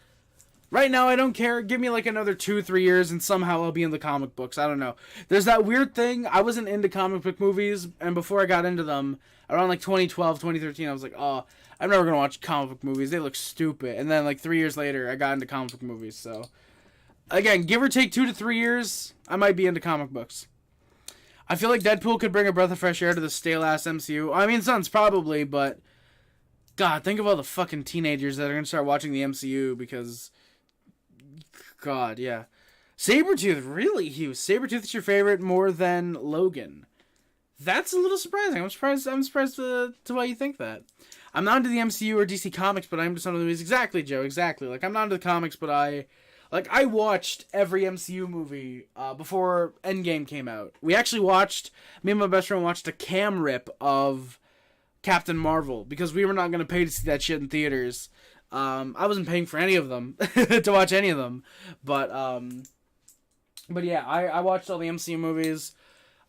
right now I don't care. Give me like another 2-3 years and somehow I'll be in the comic books. I don't know. There's that weird thing. I wasn't into comic book movies, and before I got into them, around like 2012, 2013, I was like, oh, I'm never gonna watch comic book movies. They look stupid. And then like 3 years later, I got into comic book movies. So. Again, give or take 2 to 3 years, I might be into comic books. I feel like Deadpool could bring a breath of fresh air to the stale-ass MCU. I mean, sons, probably, but... God, think of all the fucking teenagers that are going to start watching the MCU because... God, yeah. Sabretooth, really, Hugh? Sabretooth is your favorite more than Logan. That's a little surprising. I'm surprised to why you think that. I'm not into the MCU or DC Comics, but I'm into some of the movies. Exactly, Joe, exactly. Like, I'm not into the comics, but I watched every MCU movie before Endgame came out. Me and my best friend watched a cam rip of Captain Marvel because we were not going to pay to see that shit in theaters. I wasn't paying for any of them to watch any of them. But yeah, I watched all the MCU movies.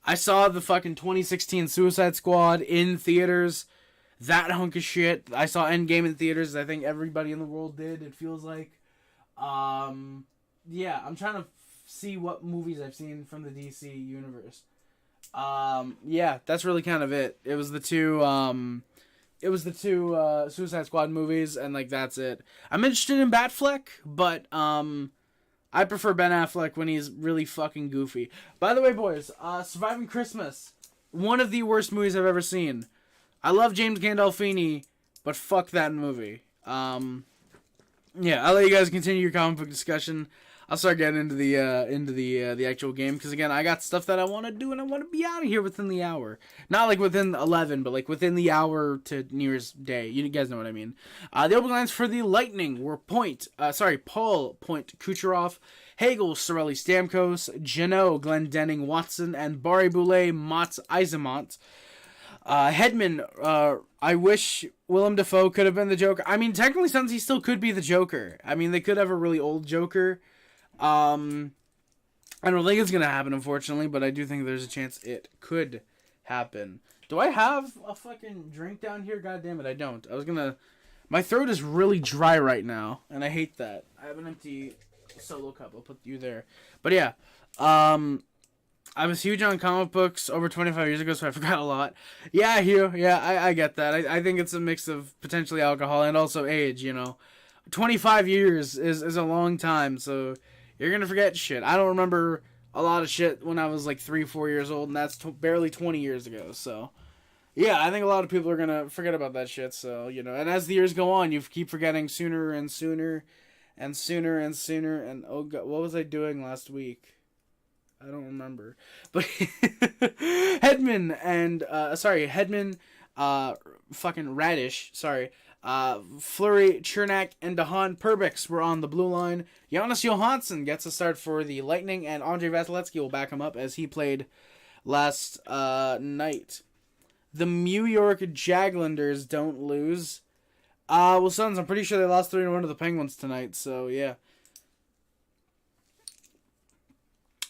I saw the fucking 2016 Suicide Squad in theaters. That hunk of shit. I saw Endgame in theaters. I think everybody in the world did, it feels like. Yeah, I'm trying to see what movies I've seen from the DC universe. Yeah, that's really kind of it. It was the two Suicide Squad movies, and like that's it. I'm interested in Batfleck, but I prefer Ben Affleck when he's really fucking goofy. By the way, boys, Surviving Christmas, one of the worst movies I've ever seen. I love James Gandolfini, but fuck that movie. Yeah, I'll let you guys continue your comic book discussion. I'll start getting into the actual game because again, I got stuff that I want to do and I want to be out of here within the hour. Not like within 11, but like within the hour to New Year's Day. You guys know what I mean. The opening lines for the Lightning were Paul, Point, Kucherov, Hagel, Sorelli, Stamkos, Jeannot, Glendening, Watson, and Barry Boulay, Mott, Isamont. Hedman, I wish Willem Dafoe could have been the Joker. I mean, technically, since he still could be the Joker. I mean, they could have a really old Joker. I don't think it's gonna happen, unfortunately, but I do think there's a chance it could happen. Do I have a fucking drink down here? God damn it, I don't. My throat is really dry right now, and I hate that. I have an empty solo cup. I'll put you there. But yeah, I was huge on comic books over 25 years ago, so I forgot a lot. Yeah, Hugh. Yeah, I get that. I think it's a mix of potentially alcohol and also age, you know. 25 years is a long time, so you're going to forget shit. I don't remember a lot of shit when I was like 3, 4 years old, and that's barely 20 years ago, so... Yeah, I think a lot of people are going to forget about that shit, so, you know, and as the years go on, you keep forgetting sooner and sooner and sooner and sooner, and, oh god, what was I doing last week? I don't remember. But, Hedman, fucking Radish, Fleury, Chernak, and Haan Perbix were on the blue line. Jonas Johansson gets a start for the Lightning, and Andrei Vasilevsky will back him up as he played last night. The New York Jaglanders don't lose. Well, Suns, I'm pretty sure they lost 3-1 to the Penguins tonight, so yeah.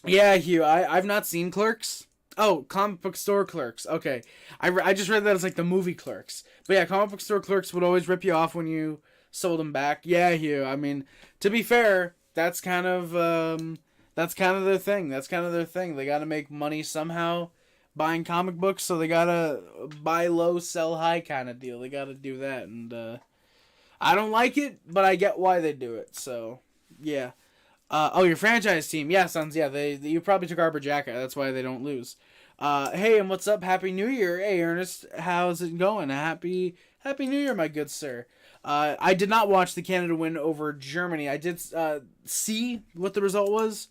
Yeah, Hugh, I've not seen Clerks. Oh, comic book store Clerks. Okay. I just read that as like the movie Clerks. But yeah, comic book store Clerks would always rip you off when you sold them back. Yeah, Hugh, I mean, to be fair, that's kind of their thing. They gotta make money somehow buying comic books, so they gotta buy low, sell high kind of deal. They gotta do that, and I don't like it, but I get why they do it, so yeah. Your franchise team. Yeah, Suns, yeah, you probably took Arbor Jacket. That's why they don't lose. Hey, and what's up? Happy New Year. Hey, Ernest, how's it going? Happy New Year, my good sir. I did not watch the Canada win over Germany. I did see what the result was.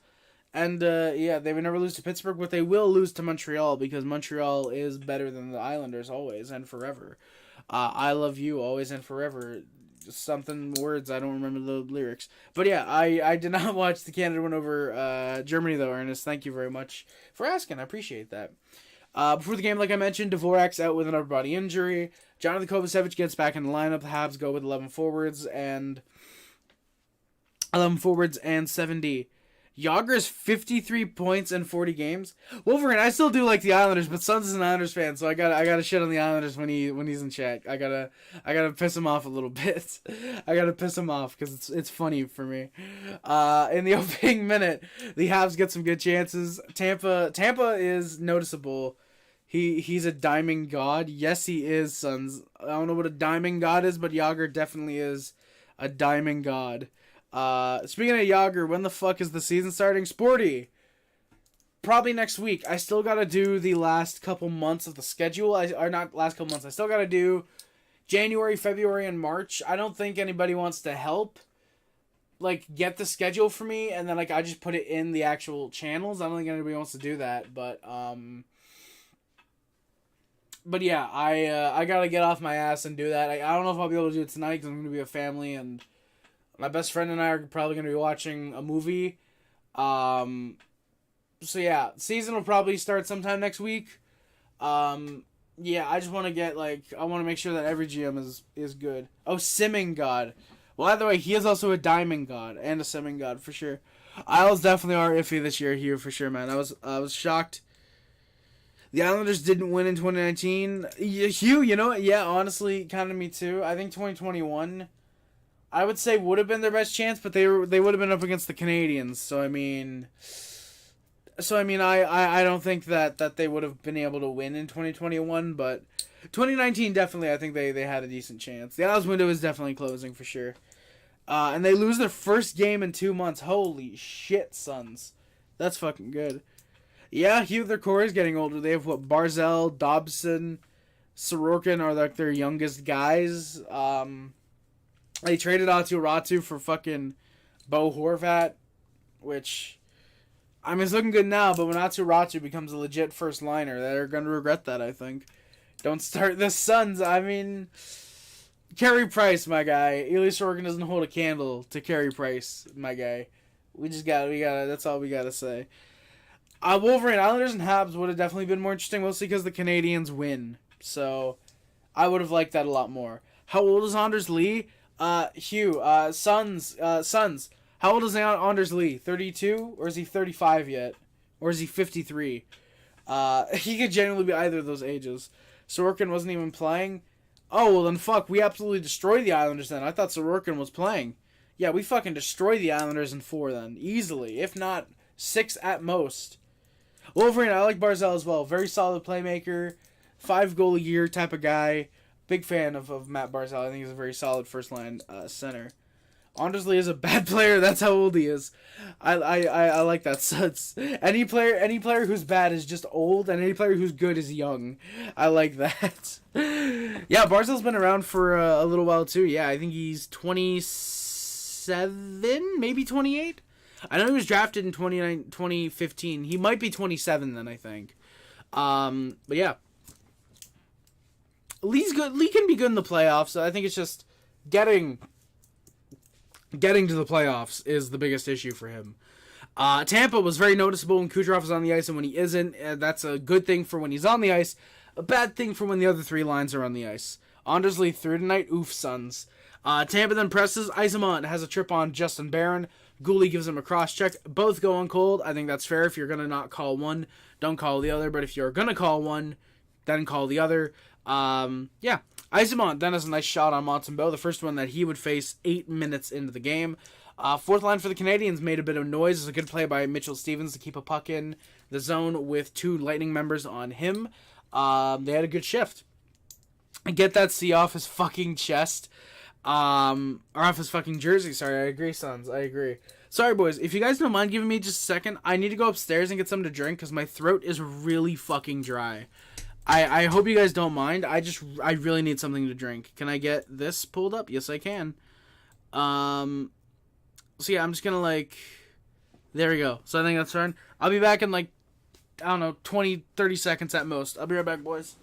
And, yeah, they would never lose to Pittsburgh, but they will lose to Montreal because Montreal is better than the Islanders always and forever. I love you always and forever. Something words, I don't remember the lyrics. But yeah, I did not watch the Canada win over Germany though, Ernest. Thank you very much for asking. I appreciate that. Before the game, like I mentioned, Dvorak's out with an upper body injury. Johnathan Kovacevic gets back in the lineup. The Habs go with 11 forwards and 7D. Yager's 53 points in 40 games. Wolverine, I still do like the Islanders, but Suns is an Islanders fan, so I gotta shit on the Islanders when he's in chat. I gotta piss him off a little bit. I gotta piss him off because it's funny for me. In the opening minute, the Habs get some good chances. Tampa is noticeable. He's a diming god. Yes, he is, Suns. I don't know what a diming god is, but Yager definitely is a diming god. Speaking of Yager, when the fuck is the season starting? Sporty. Probably next week. I still gotta do the last couple months of the schedule. Not last couple months. I still gotta do January, February, and March. I don't think anybody wants to help, like, get the schedule for me, and then, like, I just put it in the actual channels. I don't think anybody wants to do that, but yeah, I gotta get off my ass and do that. I don't know if I'll be able to do it tonight because I'm gonna be a family, and my best friend and I are probably going to be watching a movie. So yeah, season will probably start sometime next week. Yeah, I just want to get, like, I want to make sure that every GM is good. Oh, Simming God. Well, either way, he is also a Diamond God and a Simming God, for sure. Isles definitely are iffy this year, Hugh, for sure, man. I was shocked. The Islanders didn't win in 2019. Hugh, you know what? Yeah, honestly, kind of me too. I think 2021... I would say would have been their best chance, but they would have been up against the Canadiens. So I mean, I don't think that they would have been able to win in 2021, but 2019 definitely I think they had a decent chance. The Isles window is definitely closing for sure. And they lose their first game in 2 months. Holy shit, Suns. That's fucking good. Yeah, Hugh, their core is getting older. They have Barzal, Dobson, Sorokin are like their youngest guys. They traded Aatu Ratu for fucking Bo Horvat, which, I mean, it's looking good now, but when Aatu Ratu becomes a legit first liner, they're going to regret that, I think. Don't start the Suns. I mean, Carey Price, my guy. Eli Sorokin doesn't hold a candle to Carey Price, my guy. We gotta, that's all we gotta say. Wolverine, Islanders, and Habs would have definitely been more interesting, mostly because the Canadiens win. So, I would have liked that a lot more. How old is Anders Lee? Hugh, Suns, how old is Anders Lee? 32? Or is he 35 yet? Or is he 53? He could genuinely be either of those ages. Sorokin wasn't even playing? Oh, well then fuck, we absolutely destroyed the Islanders then. I thought Sorokin was playing. Yeah, we fucking destroyed the Islanders in 4 then. Easily. If not, 6 at most. Wolverine, I like Barzal as well. Very solid playmaker. 5 goal a year type of guy. Big fan of Matt Barzal. I think he's a very solid first-line center. Honestly is a bad player. That's how old he is. I like that. So it's any player who's bad is just old, and any player who's good is young. I like that. Yeah, Barzal's been around for a little while too. Yeah, I think he's 27, maybe 28. I know he was drafted in 2015. He might be 27 then, I think. But yeah. Lee's good. Lee can be good in the playoffs. So I think it's just getting to the playoffs is the biggest issue for him. Tampa was very noticeable when Kucherov is on the ice and when he isn't. That's a good thing for when he's on the ice. A bad thing for when the other three lines are on the ice. Anders Lee through tonight. Oof, Suns. Tampa then presses. Isamont has a trip on Justin Barron. Gooley gives him a cross-check. Both go on cold. I think that's fair. If you're going to not call one, don't call the other. But if you're going to call one, then call the other. Yeah. Isamont then has a nice shot on Montembeault, the first one that he would face 8 minutes into the game. Fourth line for the Canadiens made a bit of noise. It was a good play by Mitchell Stevens to keep a puck in the zone with 2 Lightning members on him. They had a good shift. Get that C off his fucking chest. Or off his fucking jersey. Sorry, I agree, Sons. I agree. Sorry, boys. If you guys don't mind giving me just a second, I need to go upstairs and get something to drink because my throat is really fucking dry. I hope you guys don't mind. I really need something to drink. Can I get this pulled up? Yes, I can. So yeah, I'm just gonna there we go. So I think that's fine. I'll be back in I don't know, 20, 30 seconds at most. I'll be right back, boys.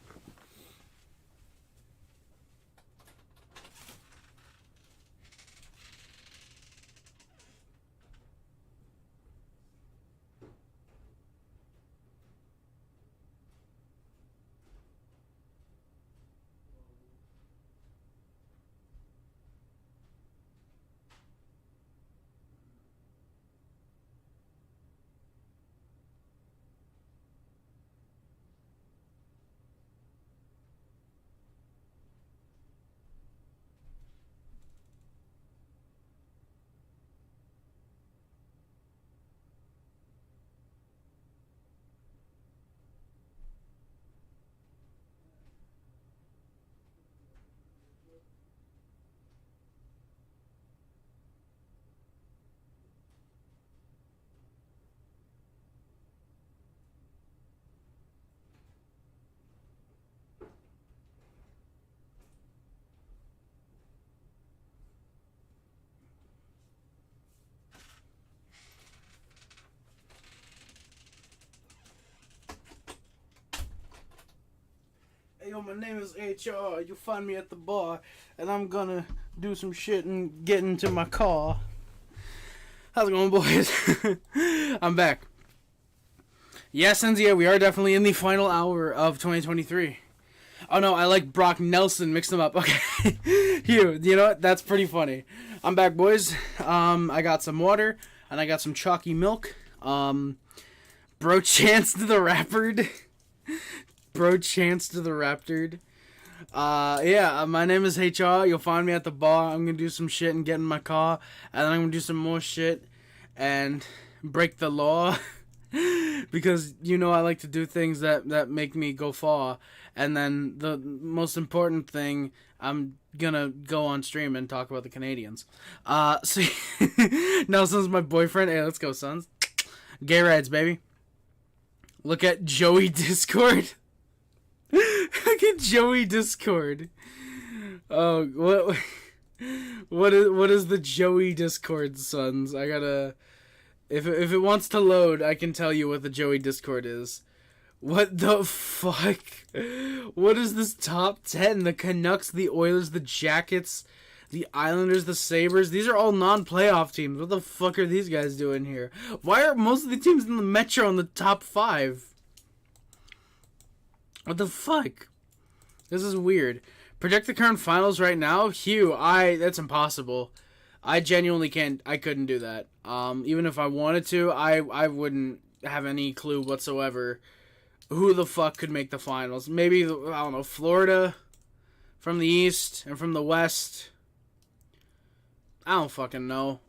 Hey, yo, my name is HR. You find me at the bar, and I'm gonna do some shit and get into my car. How's it going, boys? I'm back. Yes, Senzia, we are definitely in the final hour of 2023. Oh, no, I like Brock Nelson. Mixed them up. Okay. You know what? That's pretty funny. I'm back, boys. I got some water, and I got some chalky milk. Bro chance to the Raptor. Bro chance to the Raptor. Yeah, my name is HR. You'll find me at the bar. I'm gonna do some shit and get in my car, and then I'm gonna do some more shit and break the law. Because, I like to do things that make me go far. And then the most important thing, I'm gonna go on stream and talk about the Canadiens. So Nelson's my boyfriend. Hey, let's go, Sons. Gay rides, baby. Look at Joey Discord. Look at Joey Discord. Oh, what is the Joey Discord, Sons? I gotta... If it wants to load, I can tell you what the Joey Discord is. What the fuck? What is this top 10? The Canucks, the Oilers, the Jackets, the Islanders, the Sabres. These are all non-playoff teams. What the fuck are these guys doing here? Why are most of the teams in the Metro in the top 5? What the fuck? This is weird. Project the current finals right now? Hugh, that's impossible. I genuinely can't. I couldn't do that. Even if I wanted to, I wouldn't have any clue whatsoever who the fuck could make the finals. Maybe, I don't know, Florida from the East and from the West. I don't fucking know.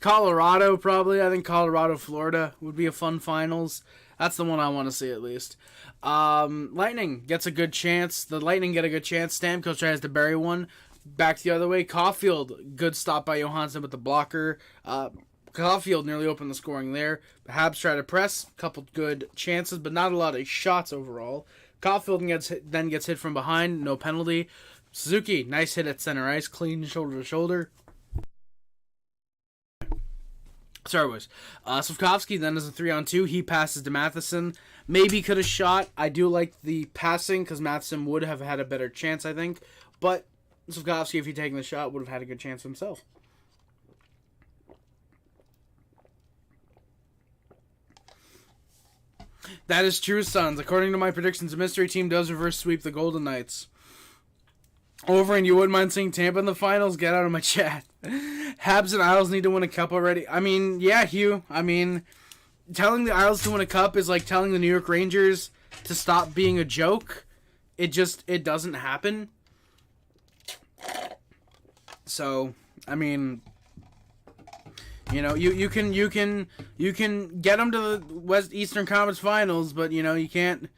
Colorado, probably. I think Colorado, Florida would be a fun finals. That's the one I want to see, at least. Lightning gets a good chance. The Lightning get a good chance. Stamkos tries to bury one. Back the other way, Caufield, good stop by Johnathan with the blocker. Caufield nearly opened the scoring there. The Habs try to press, couple good chances, but not a lot of shots overall. Caufield then gets hit from behind, no penalty. Suzuki, nice hit at center ice, clean shoulder to shoulder. Sorry, boys. Slafkovsky then is a 3-on-2. He passes to Matheson. Maybe could have shot. I do like the passing because Matheson would have had a better chance, I think. But Slafkovsky, if he'd taken the shot, would have had a good chance himself. That is true, Sons. According to my predictions, the mystery team does reverse sweep the Golden Knights. Over, and you wouldn't mind seeing Tampa in the finals? Get out of my chat. Habs and Isles need to win a cup already. I mean, yeah, Hugh. I mean, telling the Isles to win a cup is like telling the New York Rangers to stop being a joke. It doesn't happen. So, I mean, you know, you can get them to the Eastern Conference Finals, but you know, you can't,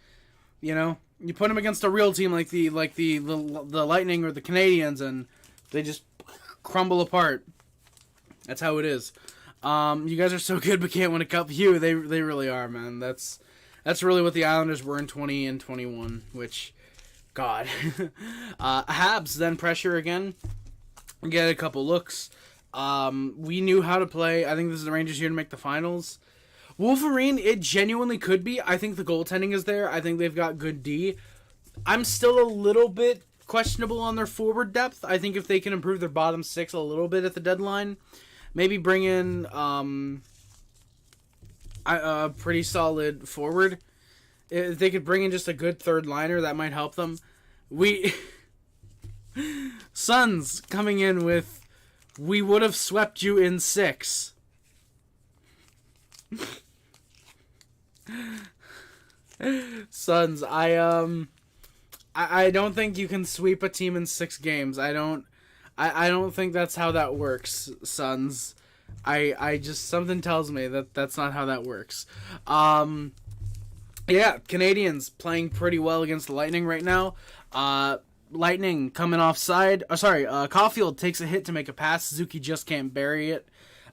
you know, you put them against a real team like the Lightning or the Canadiens, and they just crumble apart. That's how it is. You guys are so good, but can't win a cup. Hugh, they really are, man. That's really what the Islanders were in 20 and 21. Which, God, Habs then pressure again, get a couple looks. We knew how to play. I think this is the Rangers here to make the finals. Wolverine, it genuinely could be. I think the goaltending is there. I think they've got good D. I'm still a little bit questionable on their forward depth. I think if they can improve their bottom six a little bit at the deadline, maybe bring in a pretty solid forward. If they could bring in just a good third liner, that might help them. Suns coming in with, we would have swept you in 6. Suns, I don't think you can sweep a team in 6 games. I don't think that's how that works, Suns. I just, something tells me that that's not how that works. Yeah, Canadiens playing pretty well against the Lightning right now. Lightning coming offside. Caufield takes a hit to make a pass. Suzuki just can't bury it,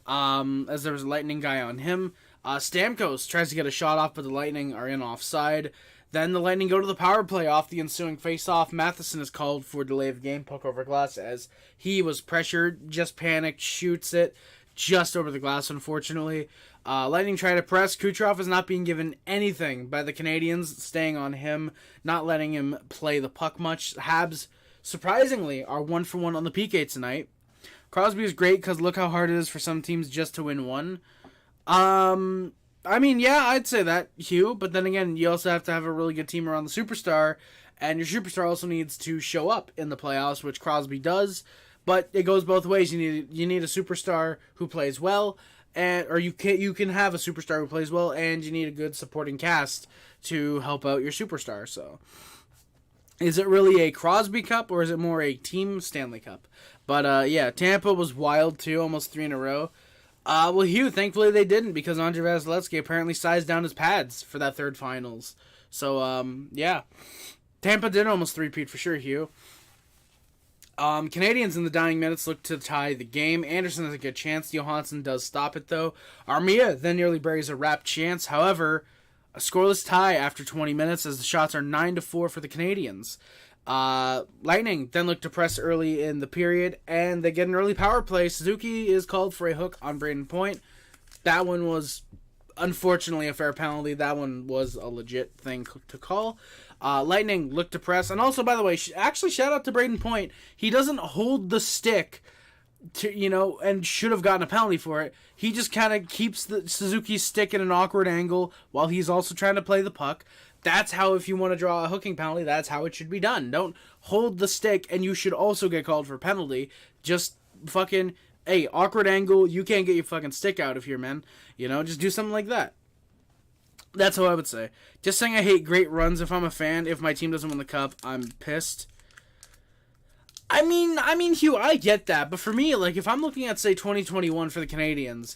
as there was a Lightning guy on him. Stamkos tries to get a shot off, but the Lightning are in offside. Then the Lightning go to the power play off the ensuing face-off. Matheson is called for delay of game, puck over glass, as he was pressured, just panicked, shoots it just over the glass, unfortunately. Lightning try to press. Kucherov is not being given anything by the Canadiens, staying on him, not letting him play the puck much. Habs, surprisingly, are 1-for-1 on the PK tonight. Crosby is great because look how hard it is for some teams just to win one. I mean, yeah, I'd say that, Hugh, but then again, you also have to have a really good team around the superstar, and your superstar also needs to show up in the playoffs, which Crosby does, but it goes both ways. You need a superstar who plays well, or you can have a superstar who plays well, and you need a good supporting cast to help out your superstar. So, is it really a Crosby Cup, or is it more a Team Stanley Cup? But yeah, Tampa was wild too, almost 3 in a row. Well, Hugh, thankfully they didn't, because Andrei Vasilevsky apparently sized down his pads for that third finals. So, yeah. Tampa did almost three-peat for sure, Hugh. Canadiens in the dying minutes look to tie the game. Anderson has a good chance. Johansen does stop it, though. Armia then nearly buries a wrapped chance. However, a scoreless tie after 20 minutes as the shots are 9-4 for the Canadiens. Lightning then look to press early in the period, and they get an early power play. Suzuki is called for a hook on Brayden Point. That one was, unfortunately, a fair penalty. That one was a legit thing to call. Lightning look to press, and also, by the way, actually shout out to Brayden Point. He doesn't hold the stick to, and should have gotten a penalty for it. He just kind of keeps the Suzuki's stick at an awkward angle while he's also trying to play the puck. That's how, if you want to draw a hooking penalty, that's how it should be done. Don't hold the stick, and you should also get called for a penalty. Just fucking, hey, awkward angle, you can't get your fucking stick out of here, man. Just do something like that. That's what I would say. Just saying I hate great runs if I'm a fan. If my team doesn't win the cup, I'm pissed. I mean, Hugh, I get that. But for me, like, if I'm looking at, say, 2021 for the Canadiens,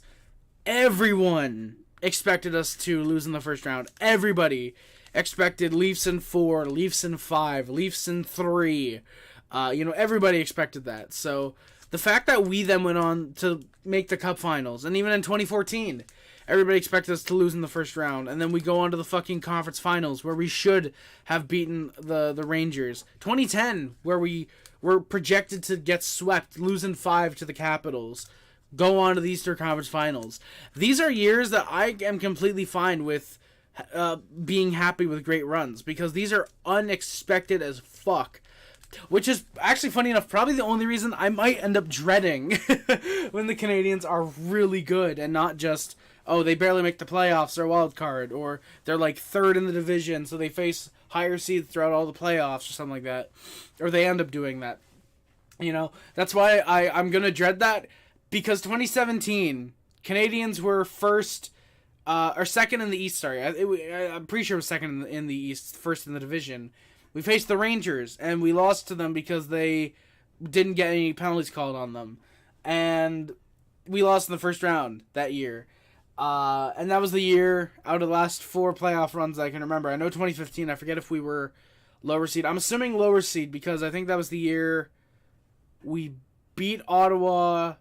everyone expected us to lose in the first round. Everybody expected Leafs in 4, Leafs in 5, Leafs in 3. Everybody expected that. So the fact that we then went on to make the Cup Finals, and even in 2014, everybody expected us to lose in the first round, and then we go on to the fucking conference finals where we should have beaten the Rangers. 2010, where we were projected to get swept, losing 5 to the Capitals, go on to the Eastern Conference Finals. These are years that I am completely fine with being happy with great runs, because these are unexpected as fuck. Which is actually, funny enough, probably the only reason I might end up dreading when the Canadiens are really good and not just, oh, they barely make the playoffs or wild card, or they're like third in the division, so they face higher seeds throughout all the playoffs or something like that. Or they end up doing that. That's why I'm going to dread that, because 2017, Canadiens were first, or second in the East, sorry. I'm pretty sure it was second in the East, first in the division. We faced the Rangers, and we lost to them because they didn't get any penalties called on them. And we lost in the first round that year. And that was the year out of the last 4 playoff runs I can remember. I know 2015, I forget if we were lower seed. I'm assuming lower seed because I think that was the year we beat Ottawa,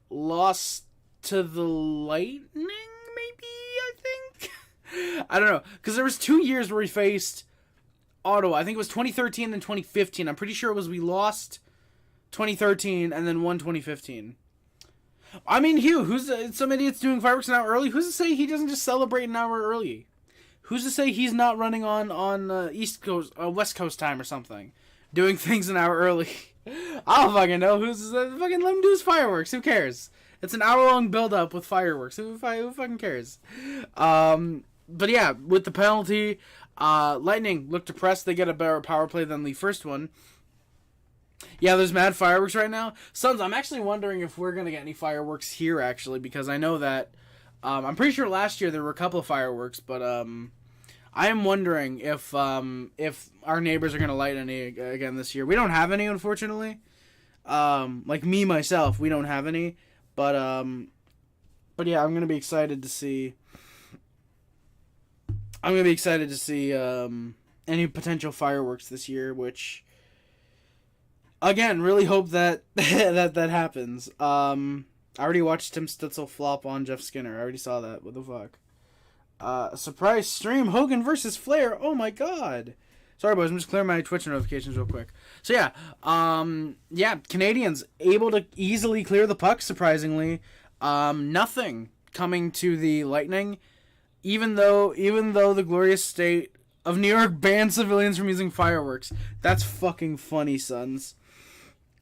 lost to the Lightning, maybe, I think? I don't know. Because there was 2 years where we faced Ottawa. I think it was 2013 and 2015. I'm pretty sure we lost 2013 and then won 2015. I mean, Hugh, who's some idiot's doing fireworks an hour early? Who's to say he doesn't just celebrate an hour early? Who's to say he's not running on East Coast, West Coast time or something, doing things an hour early? I don't fucking know. Who's fucking let him do his fireworks? Who cares? It's an hour-long build-up with fireworks. Who fucking cares? But yeah, with the penalty, Lightning look depressed. They get a better power play than the first one. Yeah, there's mad fireworks right now. Suns, I'm actually wondering if we're going to get any fireworks here, actually, because I know that, I'm pretty sure last year there were a couple of fireworks, but I am wondering if our neighbors are going to light any again this year. We don't have any, unfortunately. Like me, myself, we don't have any, but yeah, I'm going to be excited to see... any potential fireworks this year, which, again, really hope that that happens. I already watched Tim Stützle flop on Jeff Skinner. I already saw that. What the fuck? Surprise stream, Hogan versus Flair. Oh my god. Sorry, boys. I'm just clearing my Twitch notifications real quick. So, yeah. Canadiens able to easily clear the puck, surprisingly. Nothing coming to the Lightning. Even though the glorious state of New York banned civilians from using fireworks. That's fucking funny, Sons.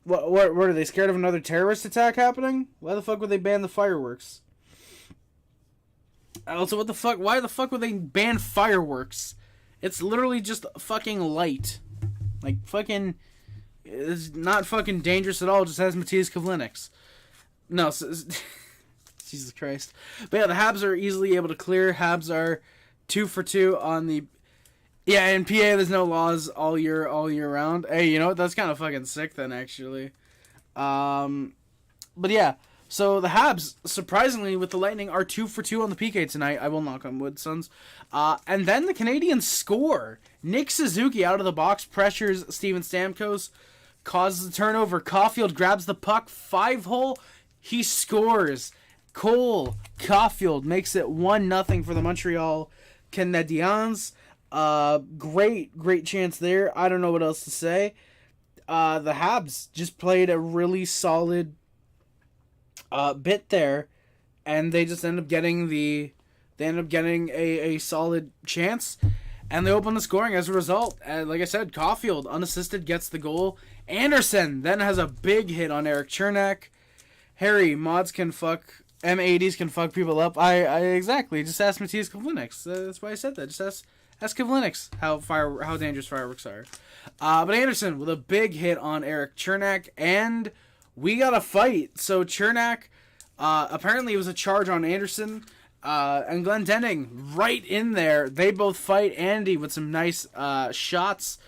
What are they scared of another terrorist attack happening? Why the fuck would they ban the fireworks? Also, what the fuck? Why the fuck would they ban fireworks? It's literally just fucking light. Like, fucking... It's not fucking dangerous at all. It just has Matthias Kivlenieks. No, Jesus Christ. But yeah, the Habs are easily able to clear. Habs are 2 for 2 on the... Yeah, in PA, there's no laws all year round. Hey, you know what? That's kind of fucking sick then, actually. But yeah, so the Habs, surprisingly, with the Lightning, are 2 for 2 on the PK tonight. I will knock on wood, Sons. And then the Canadiens score. Nick Suzuki out of the box pressures Steven Stamkos, causes a turnover. Caufield grabs the puck, 5-hole. He scores. Cole Caufield makes it 1-0 for the Montreal Canadiens. Great chance there. I don't know what else to say. The Habs just played a really solid bit there, and they just end up getting a solid chance, and they open the scoring as a result. And like I said, Caufield unassisted gets the goal. Anderson then has a big hit on Eric Chernak. Harry, mods can fuck. M80s can fuck people up. I exactly. Just ask Matthias Kivlenieks. That's why I said that. Just ask Kivlenieks how dangerous fireworks are. But Anderson with a big hit on Eric Chernak, and we got a fight. So Chernak, apparently it was a charge on Anderson, and Glendening right in there. They both fight. Andy with some nice shots.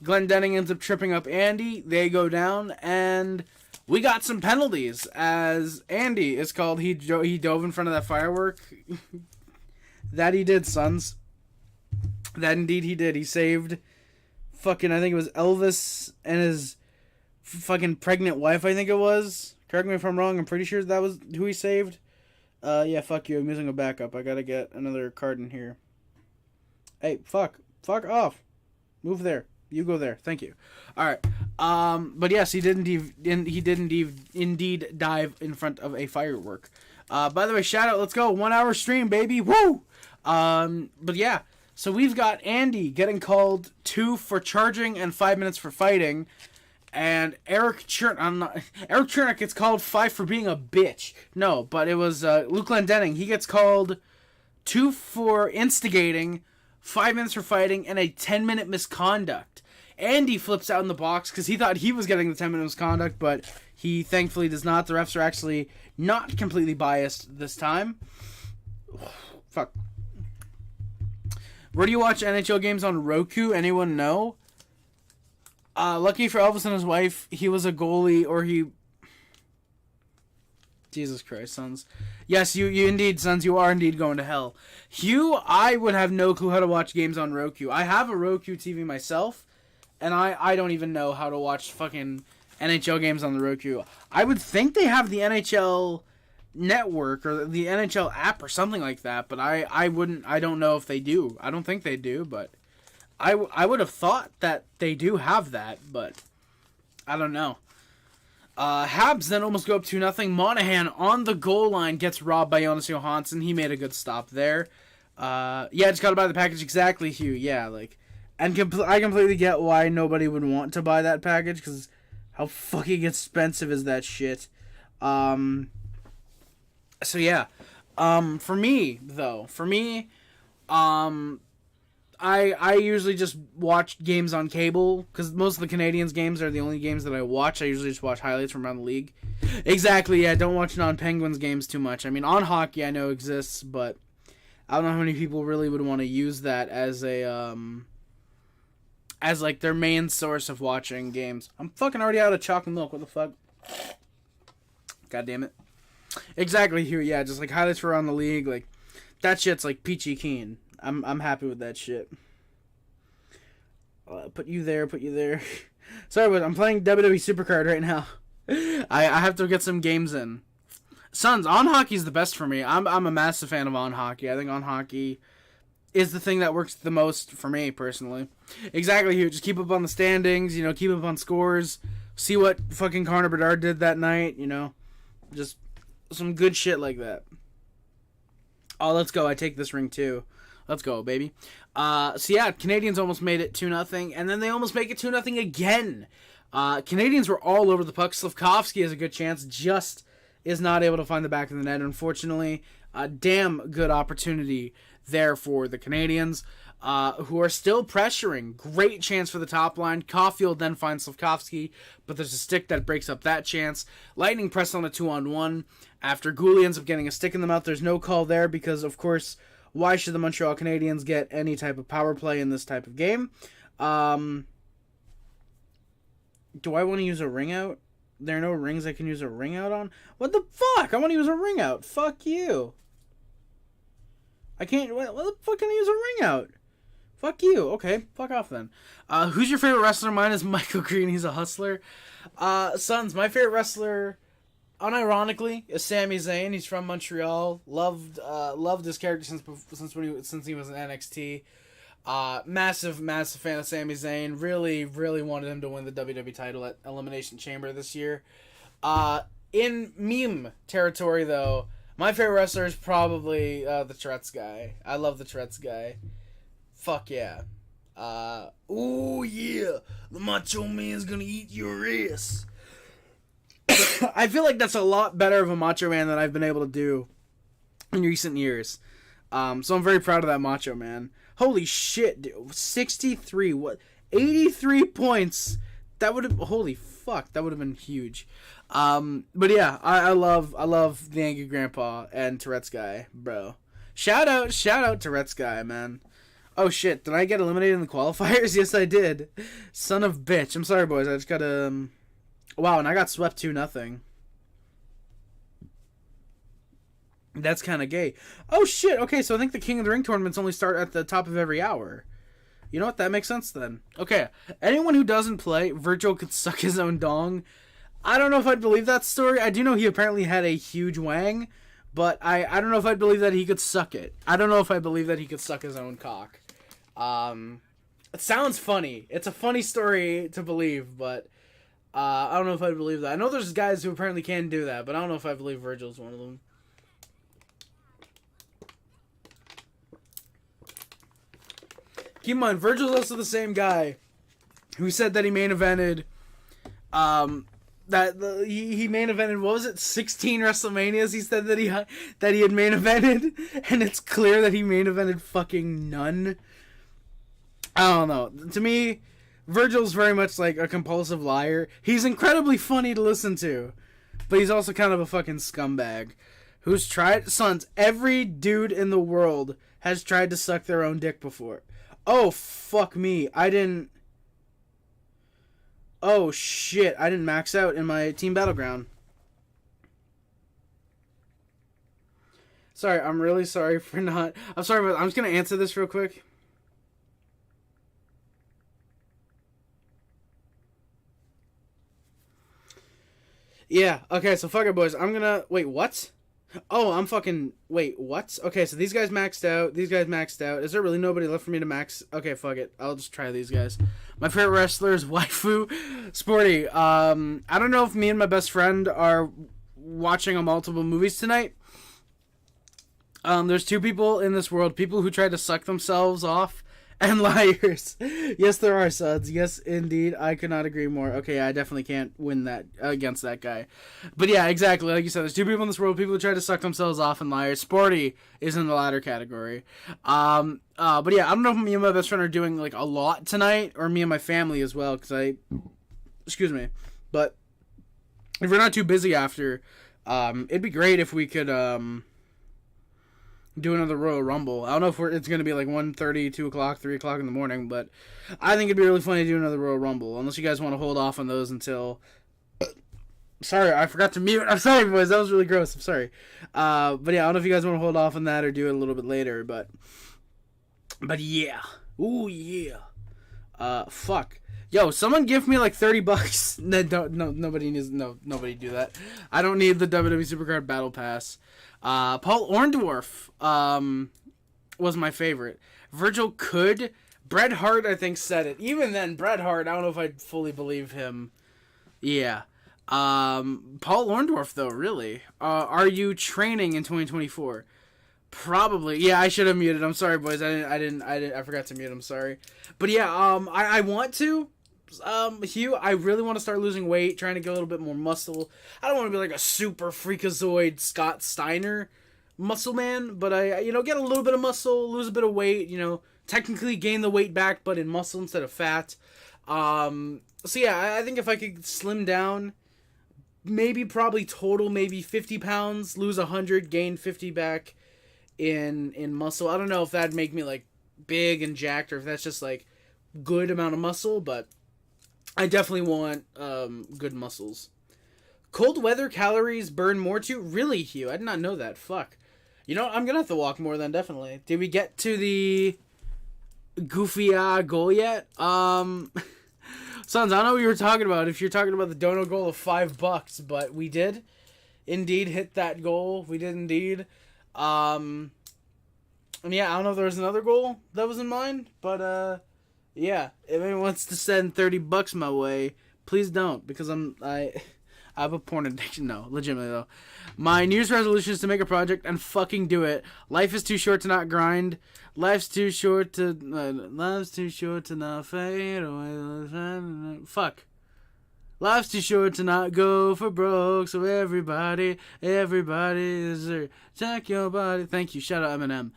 Glendening ends up tripping up Andy. They go down, and we got some penalties, as Andy is called. He dove in front of that firework. That he did, Sons. That indeed he did. He saved fucking, I think it was Elvis and his fucking pregnant wife, I think it was. Correct me if I'm wrong. I'm pretty sure that was who he saved. Yeah, fuck you. I'm using a backup. I gotta get another card in here. Hey, fuck off. Move there. You go there. Thank you. All right. But yes, he did indeed dive in front of a firework. By the way, shout out. Let's go. 1 hour stream, baby. Woo. But yeah. So we've got Andy getting called 2 for charging and 5 minutes for fighting. And Eric Chernak gets called 5 for being a bitch. No, but it was Luke Glendening. He gets called 2 for instigating, 5 minutes for fighting, and a 10-minute misconduct. Andy flips out in the box because he thought he was getting the 10-minute misconduct, but he thankfully does not. The refs are actually not completely biased this time. Fuck. Where do you watch NHL games on Roku? Anyone know? Lucky for Elvis and his wife, he was a goalie, or he... Jesus Christ, sons. Yes, you indeed, sons, you are indeed going to hell. Hugh, I would have no clue how to watch games on Roku. I have a Roku TV myself, and I don't even know how to watch fucking NHL games on the Roku. I would think they have the NHL network or the NHL app or something like that, but I don't know if they do. I don't think they do, but I would have thought that they do have that, but I don't know. Habs then almost go up 2-0. Monahan on the goal line gets robbed by Jonas Johansson. He made a good stop there. Yeah, just gotta buy the package. Exactly, Hugh. Yeah, like, and I completely get why nobody would want to buy that package, because how fucking expensive is that shit? So yeah, for me, I usually just watch games on cable, because most of the Canadiens games are the only games that I watch. I usually just watch highlights from around the league. Exactly, yeah, don't watch non-Penguins games too much. I mean, On Hockey I know exists, but I don't know how many people really would want to use that as a, as like their main source of watching games. I'm fucking already out of chocolate milk, what the fuck? God damn it. Exactly, Hugh, yeah, just like highlights for around the league, like, that shit's like peachy keen. I'm happy with that shit. Put you there. Sorry, but I'm playing WWE Supercard right now. I have to get some games in. Sons, On Hockey is the best for me. I'm a massive fan of On Hockey. I think On Hockey is the thing that works the most for me, personally. Exactly, Hugh. Just keep up on the standings, keep up on scores. See what fucking Connor Bedard did that night, Just some good shit like that. Oh, let's go. I take this ring, too. Let's go, baby. So yeah, Canadiens almost made it 2-0, and then they almost make it 2-0 again. Canadiens were all over the puck. Slafkovsky has a good chance, just is not able to find the back of the net, unfortunately. Damn good opportunity there for the Canadiens, who are still pressuring. Great chance for the top line. Caufield then finds Slafkovsky, but there's a stick that breaks up that chance. Lightning press on a 2-on-1. After Gouli ends up getting a stick in the mouth, there's no call there because, of course, why should the Montreal Canadiens get any type of power play in this type of game? Do I want to use a ring out? There are no rings I can use a ring out on? What the fuck? I want to use a ring out. Fuck you. I can't... What the fuck can I use a ring out? Fuck you. Okay, fuck off then. Who's your favorite wrestler? Mine is Michael Green. He's a hustler. Sons, my favorite wrestler... unironically, is Sami Zayn. He's from Montreal. Loved his character since he was in NXT. Massive fan of Sami Zayn. Really wanted him to win the WWE title at Elimination Chamber this year. In meme territory, though, my favorite wrestler is probably the Tourette's guy. I love the Tourette's guy. Fuck yeah. Oh yeah, the Macho Man's gonna eat your ass. I feel like that's a lot better of a Macho Man than I've been able to do in recent years. So I'm very proud of that Macho Man. Holy shit, dude. 63, what? 83 points. That would have, holy fuck, that would have been huge. But yeah, I love the Angry Grandpa and Tourette's guy, bro. Shout out Tourette's guy, man. Oh shit, did I get eliminated in the qualifiers? Yes, I did. Son of bitch. I'm sorry, boys. I just gotta, wow, and I got swept 2-0. That's kind of gay. Oh shit. Okay, so I think the King of the Ring tournaments only start at the top of every hour. You know what? That makes sense then. Okay. Anyone who doesn't play, Virgil could suck his own dong. I don't know if I'd believe that story. I do know he apparently had a huge wang, but I don't know if I'd believe that he could suck it. I don't know if I believe that he could suck his own cock. It sounds funny. It's a funny story to believe, but I don't know if I'd believe that. I know there's guys who apparently can do that, but I don't know if I believe Virgil's one of them. Keep in mind, Virgil's also the same guy who said that he main evented, he main evented, what was it, 16 WrestleManias? He said that he had main evented, and it's clear that he main evented fucking none. I don't know. To me, Virgil's very much like a compulsive liar. He's incredibly funny to listen to, but he's also kind of a fucking scumbag who's tried. Sons, every dude in the world has tried to suck their own dick before. Oh, fuck me. Oh, shit. I didn't max out in my Team Battleground. Sorry, I'm really sorry for not... I'm sorry, but I'm just going to answer this real quick. Yeah, okay, so fuck it, boys. I'm gonna... Wait, what? Oh, I'm fucking... Wait, what? Okay, so these guys maxed out. These guys maxed out. Is there really nobody left for me to max? Okay, fuck it. I'll just try these guys. My favorite wrestler is Waifu. Sporty. I don't know if me and my best friend are watching multiple movies tonight. There's two people in this world. People who try to suck themselves off. And liars. Yes, there are, suds. Yes, indeed. I could not agree more. Okay, I definitely can't win that against that guy. But yeah, exactly. Like you said, there's two people in this world. People who try to suck themselves off and liars. Sporty is in the latter category. But yeah, I don't know if me and my best friend are doing like a lot tonight, or me and my family as well. Excuse me. But if we're not too busy after, it'd be great if we could do another Royal Rumble. I don't know if it's going to be like 1:30, 2 o'clock, 3 o'clock in the morning, but I think it'd be really funny to do another Royal Rumble, unless you guys want to hold off on those until... Sorry, I forgot to mute. I'm sorry, boys. That was really gross. I'm sorry. But yeah, I don't know if you guys want to hold off on that or do it a little bit later, but yeah. Ooh, yeah. Fuck. Yo, someone give me like $30. Nobody do that. I don't need the WWE Supercard Battle Pass. Paul Orndorff was my favorite. Virgil could. Bret Hart, I think, said it. Even then, Bret Hart, I don't know if I'd fully believe him. Yeah. Paul Orndorff, though, really. Are you training in 2024? Probably. Yeah, I should have muted. I'm sorry, boys. I forgot to mute. I'm sorry. But yeah, I want to. Hugh, I really want to start losing weight, trying to get a little bit more muscle. I don't want to be like a super freakazoid Scott Steiner muscle man, but I get a little bit of muscle, lose a bit of weight, technically gain the weight back, but in muscle instead of fat. So yeah, I think if I could slim down, probably total 50 pounds, lose 100, gain 50 back in muscle. I don't know if that'd make me like big and jacked, or if that's just like good amount of muscle, but I definitely want good muscles. Cold weather calories burn more too? Really, Hugh? I did not know that. Fuck. I'm going to have to walk more then, definitely. Did we get to the goofy goal yet? Sons, I don't know what you were talking about. If you're talking about the dono goal of $5, but we did indeed hit that goal. We did indeed. And yeah, I don't know if there was another goal that was in mind, but yeah, if anyone wants to send $30 my way, please don't, because I have a porn addiction. No, legitimately though. My New Year's resolution is to make a project and fucking do it. Life is too short to not grind. Life's too short to not fade away. Fuck. Life's too short to not go for broke. So everybody is there. Check your body. Thank you. Shout out Eminem.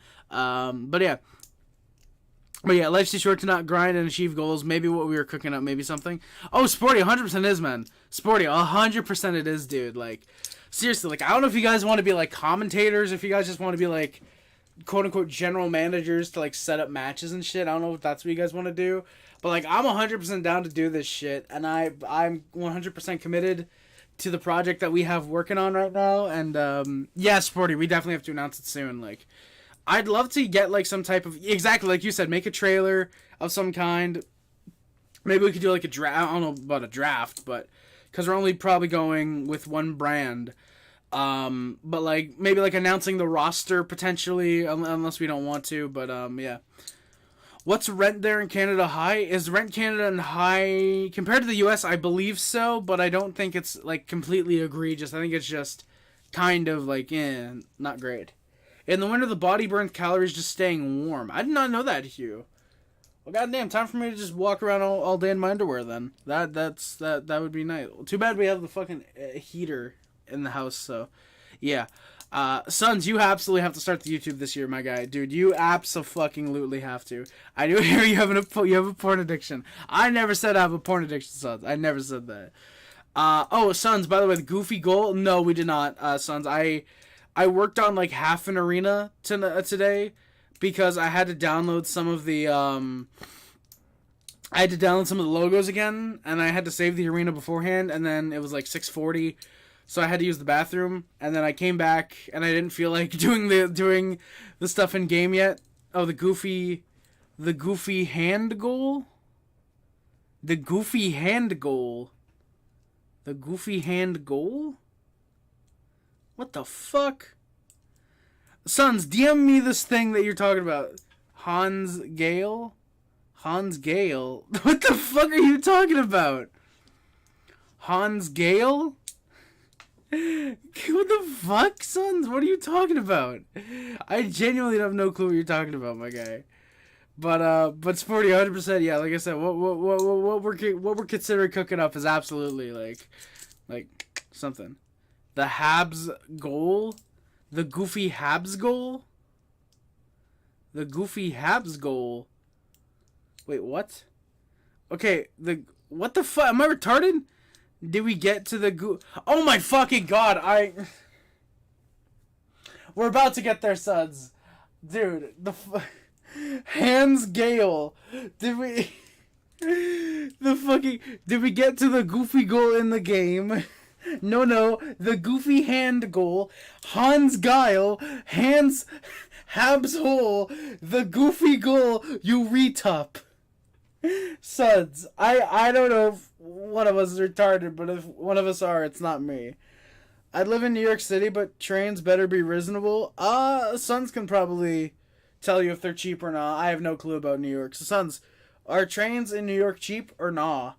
But yeah, life's too short to not grind and achieve goals. Maybe what we were cooking up, maybe something. Oh, Sporty, 100% is, man. Sporty, 100% it is, dude. Like, seriously, like, I don't know if you guys want to be, like, commentators, if you guys just want to be, like, quote-unquote general managers to, like, set up matches and shit. I don't know if that's what you guys want to do. But, like, I'm 100% down to do this shit, and I'm 100% committed to the project that we have working on right now. And, yeah, Sporty, we definitely have to announce it soon, like... I'd love to get like some type of, exactly like you said, make a trailer of some kind. Maybe we could do like a draft. I don't know about a draft, but because we're only probably going with one brand. But like maybe like announcing the roster potentially, unless we don't want to. But yeah. What's rent there in Canada high? Is rent Canada high compared to the US? I believe so, but I don't think it's like completely egregious. I think it's just kind of like not great. In the winter, the body burns calories just staying warm. I did not know that, Hugh. Well, goddamn, time for me to just walk around all day in my underwear then. That would be nice. Too bad we have the fucking heater in the house, so yeah. Sons, you absolutely have to start the YouTube this year, my guy. Dude, you abso-fucking-lutely have to. I do hear you have a porn addiction. I never said I have a porn addiction, Sons. I never said that. Sons, by the way, the goofy goal? No, we did not, Sons. I worked on like half an arena today because I had to download some of the logos again, and I had to save the arena beforehand, and then it was like 6:40, so I had to use the bathroom, and then I came back and I didn't feel like doing the stuff in game yet. Oh, the goofy hand goal. The goofy hand goal. The goofy hand goal? What the fuck? Sons, DM me this thing that you're talking about. Hans Gale? Hans Gale? What the fuck are you talking about? Hans Gale? What the fuck, Sons? What are you talking about? I genuinely have no clue what you're talking about, my guy. But Sporty, 100%, yeah, like I said, what we're considering cooking up is absolutely like something. The Habs goal? The goofy Habs goal? The goofy Habs goal? Wait, what? Okay, what the fuck? Am I retarded? Did we get to the Oh my fucking god, we're about to get there, Sons. Dude, Hans Gale. Did we get to the goofy goal in the game? No, the goofy hand goal. Hans Geil. Hans Habs hole. The goofy goal. You retup. Sons, I don't know if one of us is retarded, but if one of us are, it's not me. I live in New York City, but trains better be reasonable. Sons can probably tell you if they're cheap or not. I have no clue about New York. So, Sons, are trains in New York cheap or nah?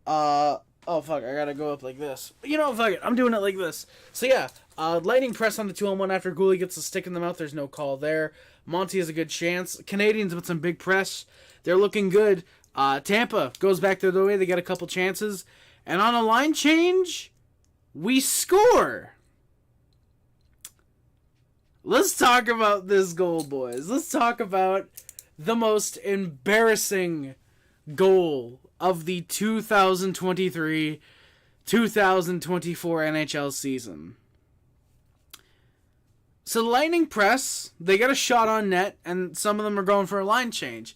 Oh, fuck, I gotta go up like this. You know, fuck it, I'm doing it like this. So, yeah, Lightning press on the 2-on-1 after Gooley gets a stick in the mouth. There's no call there. Monty has a good chance. Canadiens with some big press. They're looking good. Tampa goes back the other way. They get a couple chances. And on a line change, we score. Let's talk about this goal, boys. Let's talk about the most embarrassing goal of the 2023-2024 NHL season. So the Lightning press, they get a shot on net, and some of them are going for a line change.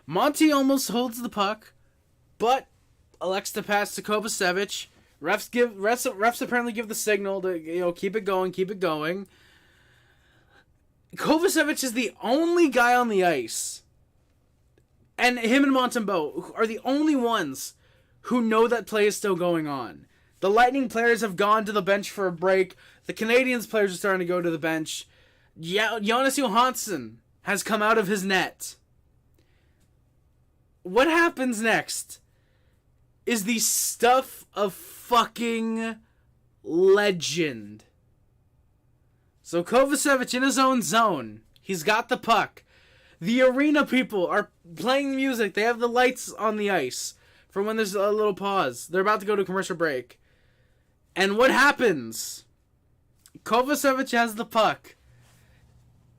Monty almost holds the puck, but elects to pass to Kovacevic. Refs apparently give the signal to keep it going. Kovacevic is the only guy on the ice, and him and Montembeault are the only ones who know that play is still going on. The Lightning players have gone to the bench for a break. The Canadiens players are starting to go to the bench. Jonas Johansson has come out of his net. What happens next is the stuff of fucking legend. So Kovacevic in his own zone. He's got the puck. The arena people are playing music. They have the lights on the ice for when there's a little pause. They're about to go to commercial break. And what happens? Kovacevic has the puck.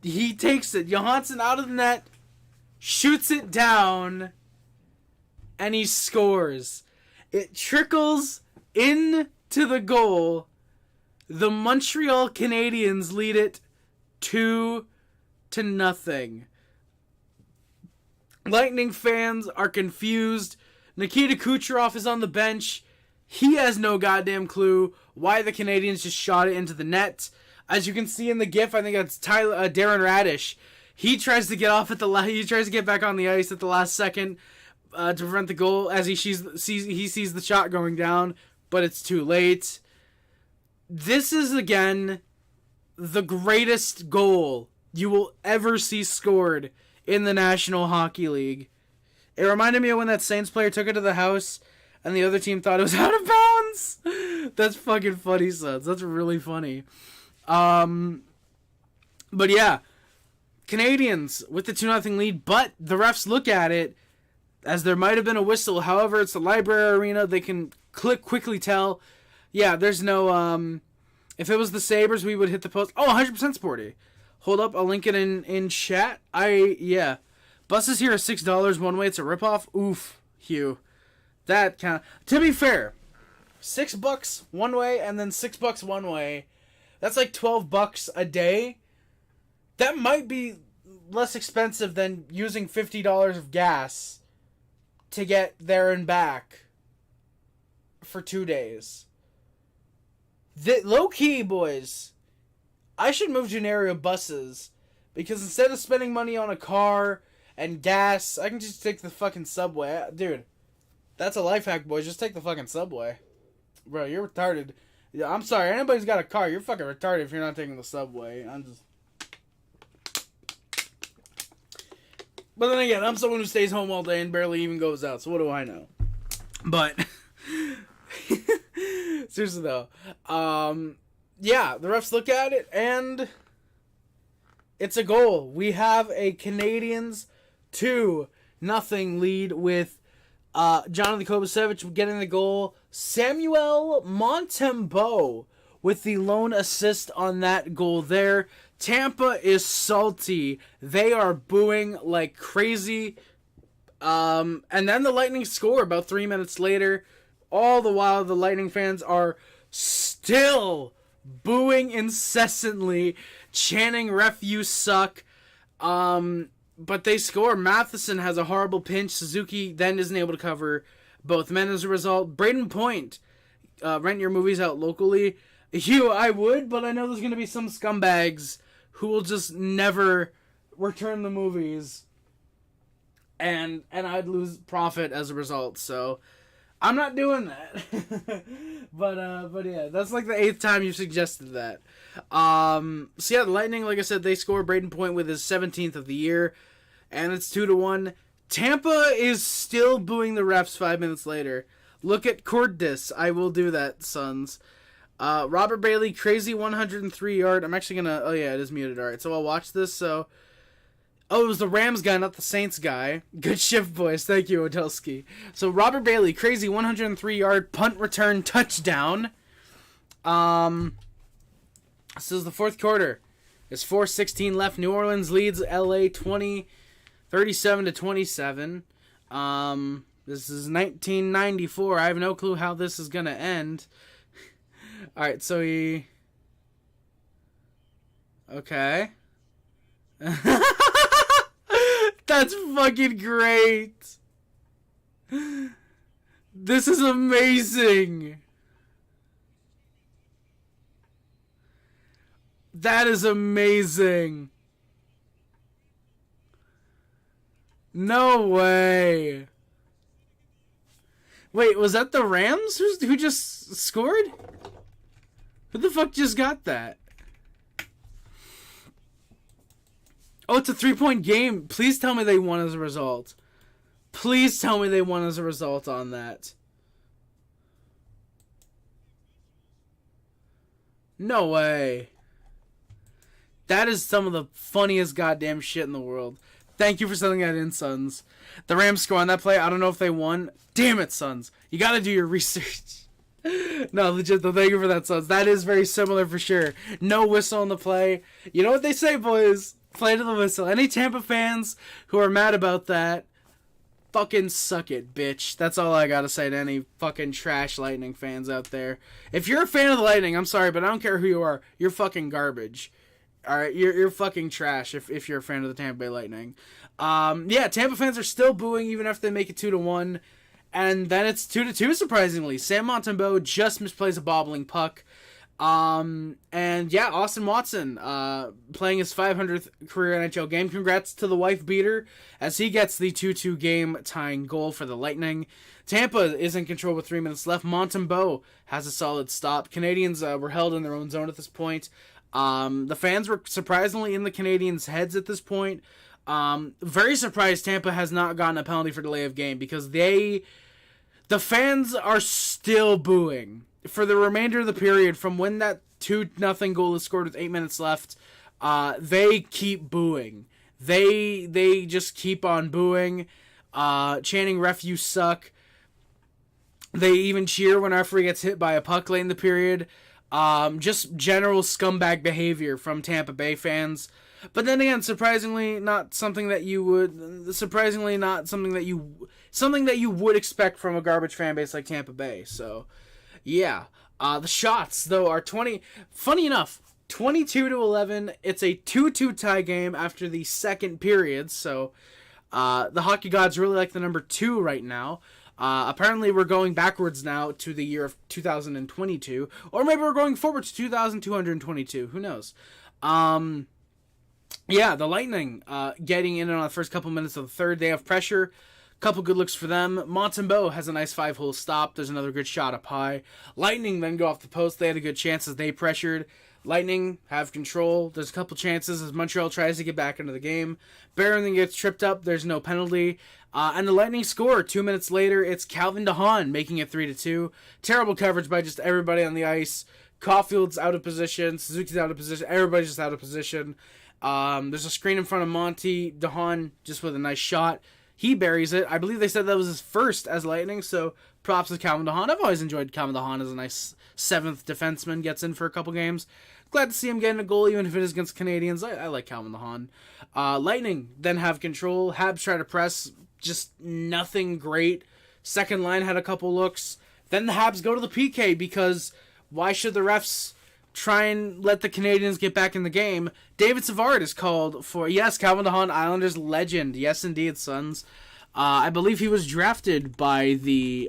He takes it. Johansson out of the net. Shoots it down. And he scores. It trickles into the goal. The Montreal Canadiens lead it 2-0. Lightning fans are confused. Nikita Kucherov is on the bench. He has no goddamn clue why the Canadiens just shot it into the net. As you can see in the GIF, I think that's Darren Radish. He tries to get off at he tries to get back on the ice at the last second to prevent the goal as he sees the shot going down, but it's too late. This is, again, the greatest goal you will ever see scored in the National Hockey League. It reminded me of when that Saints player took it to the house and the other team thought it was out of bounds. That's fucking funny, sons. That's really funny. But yeah, Canadiens with the 2-0 lead, but the refs look at it as there might have been a whistle. However, it's the Library Arena. They can quickly tell. Yeah, there's no... if it was the Sabres, we would hit the post. Oh, 100% Sporty. Hold up, I'll link it in chat. Yeah. Buses here are $6 one way. It's a ripoff. Oof, Hugh. That kind of... To be fair, $6 one way and then $6 one way. That's like $12 a day. That might be less expensive than using $50 of gas to get there and back for 2 days. Low key, boys, I should move to an area of buses because instead of spending money on a car and gas, I can just take the fucking subway. Dude, that's a life hack, boys. Just take the fucking subway. Bro, you're retarded. Yeah, I'm sorry. Anybody's got a car, you're fucking retarded if you're not taking the subway. But then again, I'm someone who stays home all day and barely even goes out, so what do I know? But seriously though, yeah, the refs look at it and it's a goal. We have a Canadiens 2-0 lead with Johnathan Kovacevic getting the goal. Samuel Montembeault with the lone assist on that goal there. Tampa is salty. They are booing like crazy. And then the Lightning score about 3 minutes later. All the while, the Lightning fans are still booing incessantly, chanting "Ref, you suck." But they score. Matheson has a horrible pinch. Suzuki then isn't able to cover both men as a result. Brayden Point, rent your movies out locally. I would, but I know there's going to be some scumbags who will just never return the movies. And I'd lose profit as a result, so I'm not doing that. but yeah, that's like the 8th time you've suggested that. So yeah, the Lightning, like I said, they score. Brayden Point with his 17th of the year, and it's 2-1. Tampa is still booing the refs 5 minutes later. Look at Cordis. I will do that, sons. Robert Bailey, crazy 103-yard. I'm actually gonna... Oh yeah, it is muted. Alright, so I'll watch this, so... Oh, it was the Rams guy, not the Saints guy. Good shift, boys. Thank you, Odelski. So, Robert Bailey, crazy 103-yard punt return touchdown. This is the fourth quarter. There's 4:16 left. New Orleans leads LA 37-27. This is 1994. I have no clue how this is going to end. Alright, so he... Okay. That's fucking great. This is amazing. That is amazing. No way. Wait, was that the Rams who just scored? Who the fuck just got that? Oh, it's a 3-point game. Please tell me they won as a result. Please tell me they won as a result on that. No way. That is some of the funniest goddamn shit in the world. Thank you for sending that in, Sons. The Rams score on that play. I don't know if they won. Damn it, Sons. You gotta do your research. No, legit, though. Thank you for that, Sons. That is very similar for sure. No whistle on the play. You know what they say, boys? Play to the whistle. Any Tampa fans who are mad about that, fucking suck it, bitch. That's all I gotta say to any fucking trash Lightning fans out there. If you're a fan of the Lightning, I'm sorry, but I don't care who you are. You're fucking garbage. Alright, you're fucking trash if you're a fan of the Tampa Bay Lightning. Yeah, Tampa fans are still booing even after they make it 2-1. And then it's 2-2, surprisingly. Sam Montembeault just misplays a bobbling puck. And yeah, Austin Watson, playing his 500th career NHL game. Congrats to the wife beater as he gets the 2-2 game tying goal for the Lightning. Tampa is in control with 3 minutes left. Montembeault has a solid stop. Canadians were held in their own zone at this point. The fans were surprisingly in the Canadiens' heads at this point. Very surprised Tampa has not gotten a penalty for delay of game because the fans are still booing for the remainder of the period from when that 2-0 goal is scored with 8 minutes left. They keep booing. They just keep on booing, chanting "Ref, you suck." They even cheer when our referee gets hit by a puck late in the period. Just general scumbag behavior from Tampa Bay fans. But then again, something that you would expect from a garbage fan base like Tampa Bay. So, yeah. The shots though are 20. Funny enough, 22-11. It's a 2-2 tie game after the second period. So, the hockey gods really like the number 2 right now. Apparently we're going backwards now to the year of 2022, or maybe we're going forward to 2222. Who knows? Yeah, the Lightning getting in on the first couple minutes of the third. They have pressure. Couple good looks for them. Montembeault has a nice 5-hole stop. There's another good shot up high. Lightning then go off the post. They had a good chance as they pressured. Lightning have control. There's a couple chances as Montreal tries to get back into the game. Brayden gets tripped up. There's no penalty. And the Lightning score 2 minutes later. It's Calvin de Haan making it 3-2. Terrible coverage by just everybody on the ice. Caufield's out of position. Suzuki's out of position. Everybody's just out of position. There's a screen in front of Monty. De Haan just with a nice shot. He buries it. I believe they said that was his first as Lightning, so props to Calvin de Haan. I've always enjoyed Calvin de Haan as a nice 7th defenseman, gets in for a couple games. Glad to see him getting a goal, even if it is against Canadians. I like Calvin de Haan. Lightning then have control. Habs try to press, just nothing great. Second line had a couple looks. Then the Habs go to the PK because why should the refs try and let the Canadians get back in the game? David Savard is called for, yes, Calvin de Haan, Islanders legend. Yes, indeed, sons. I believe he was drafted by the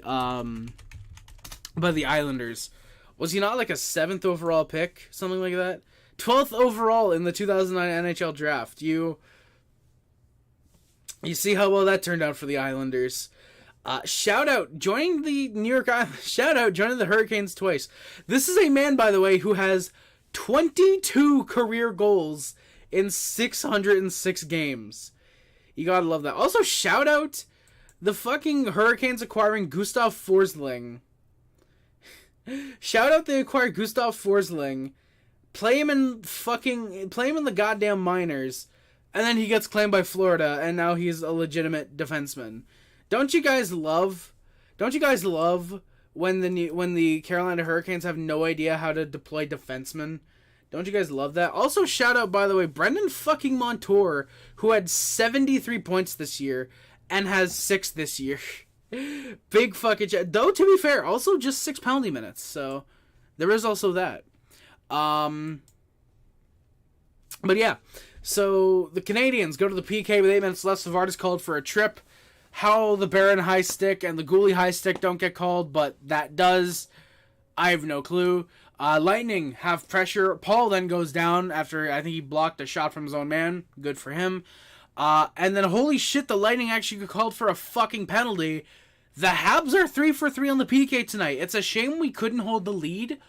Islanders. Was he not like a 7th overall pick? Something like that? 12th overall in the 2009 NHL draft. You see how well that turned out for the Islanders. Shout out, joining the New York Islanders. Shout out, joining the Hurricanes twice. This is a man, by the way, who has 22 career goals in 606 games. You gotta love that. Also, shout out the fucking Hurricanes acquiring Gustav Forsling. Shout out they acquired Gustav Forsling. Play him in the goddamn minors, and then he gets claimed by Florida, and now he's a legitimate defenseman. Don't you guys love when the Carolina Hurricanes have no idea how to deploy defensemen? Don't you guys love that? Also, shout out, by the way, Brendan fucking Montour, who had 73 points this year and has 6 this year. Big fucking though, to be fair, also just 6 penalty minutes, so there is also that. But yeah, so the Canadians go to the PK with 8 minutes left. Savard is called for a trip. How the Barron high stick and the Goalie high stick don't get called, but that does, I have no clue. Lightning have pressure. Paul then goes down after I think he blocked a shot from his own man. Good for him. And then holy shit, the Lightning actually got called for a fucking penalty. The Habs are 3 for 3 on the PK tonight. It's a shame we couldn't hold the lead,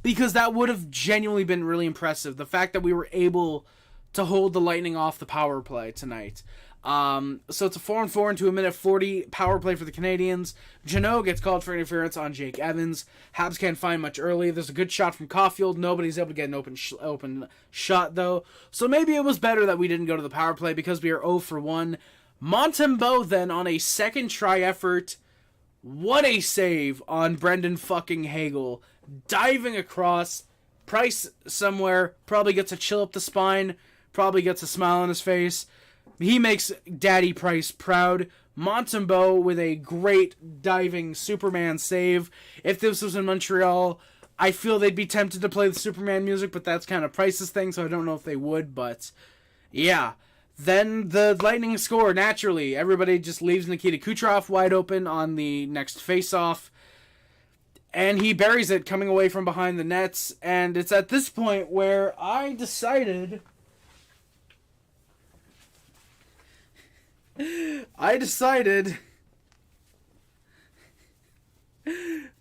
because that would have genuinely been really impressive. The fact that we were able to hold the Lightning off the power play tonight. So it's a 4-4 into a minute 40 power play for the Canadians. Jeannot gets called for interference on Jake Evans. Habs can't find much early. There's a good shot from Caufield. Nobody's able to get an open shot, though. So maybe it was better that we didn't go to the power play because we are 0 for 1. Montembeault then on a second try effort. What a save on Brendan fucking Hagel. Diving across. Price somewhere. Probably gets a chill up the spine. Probably gets a smile on his face. He makes Daddy Price proud. Montembeault with a great diving Superman save. If this was in Montreal, I feel they'd be tempted to play the Superman music, but that's kind of Price's thing, so I don't know if they would, but yeah. Then the Lightning score, naturally. Everybody just leaves Nikita Kucherov wide open on the next face-off. And he buries it coming away from behind the nets. And it's at this point where I decided to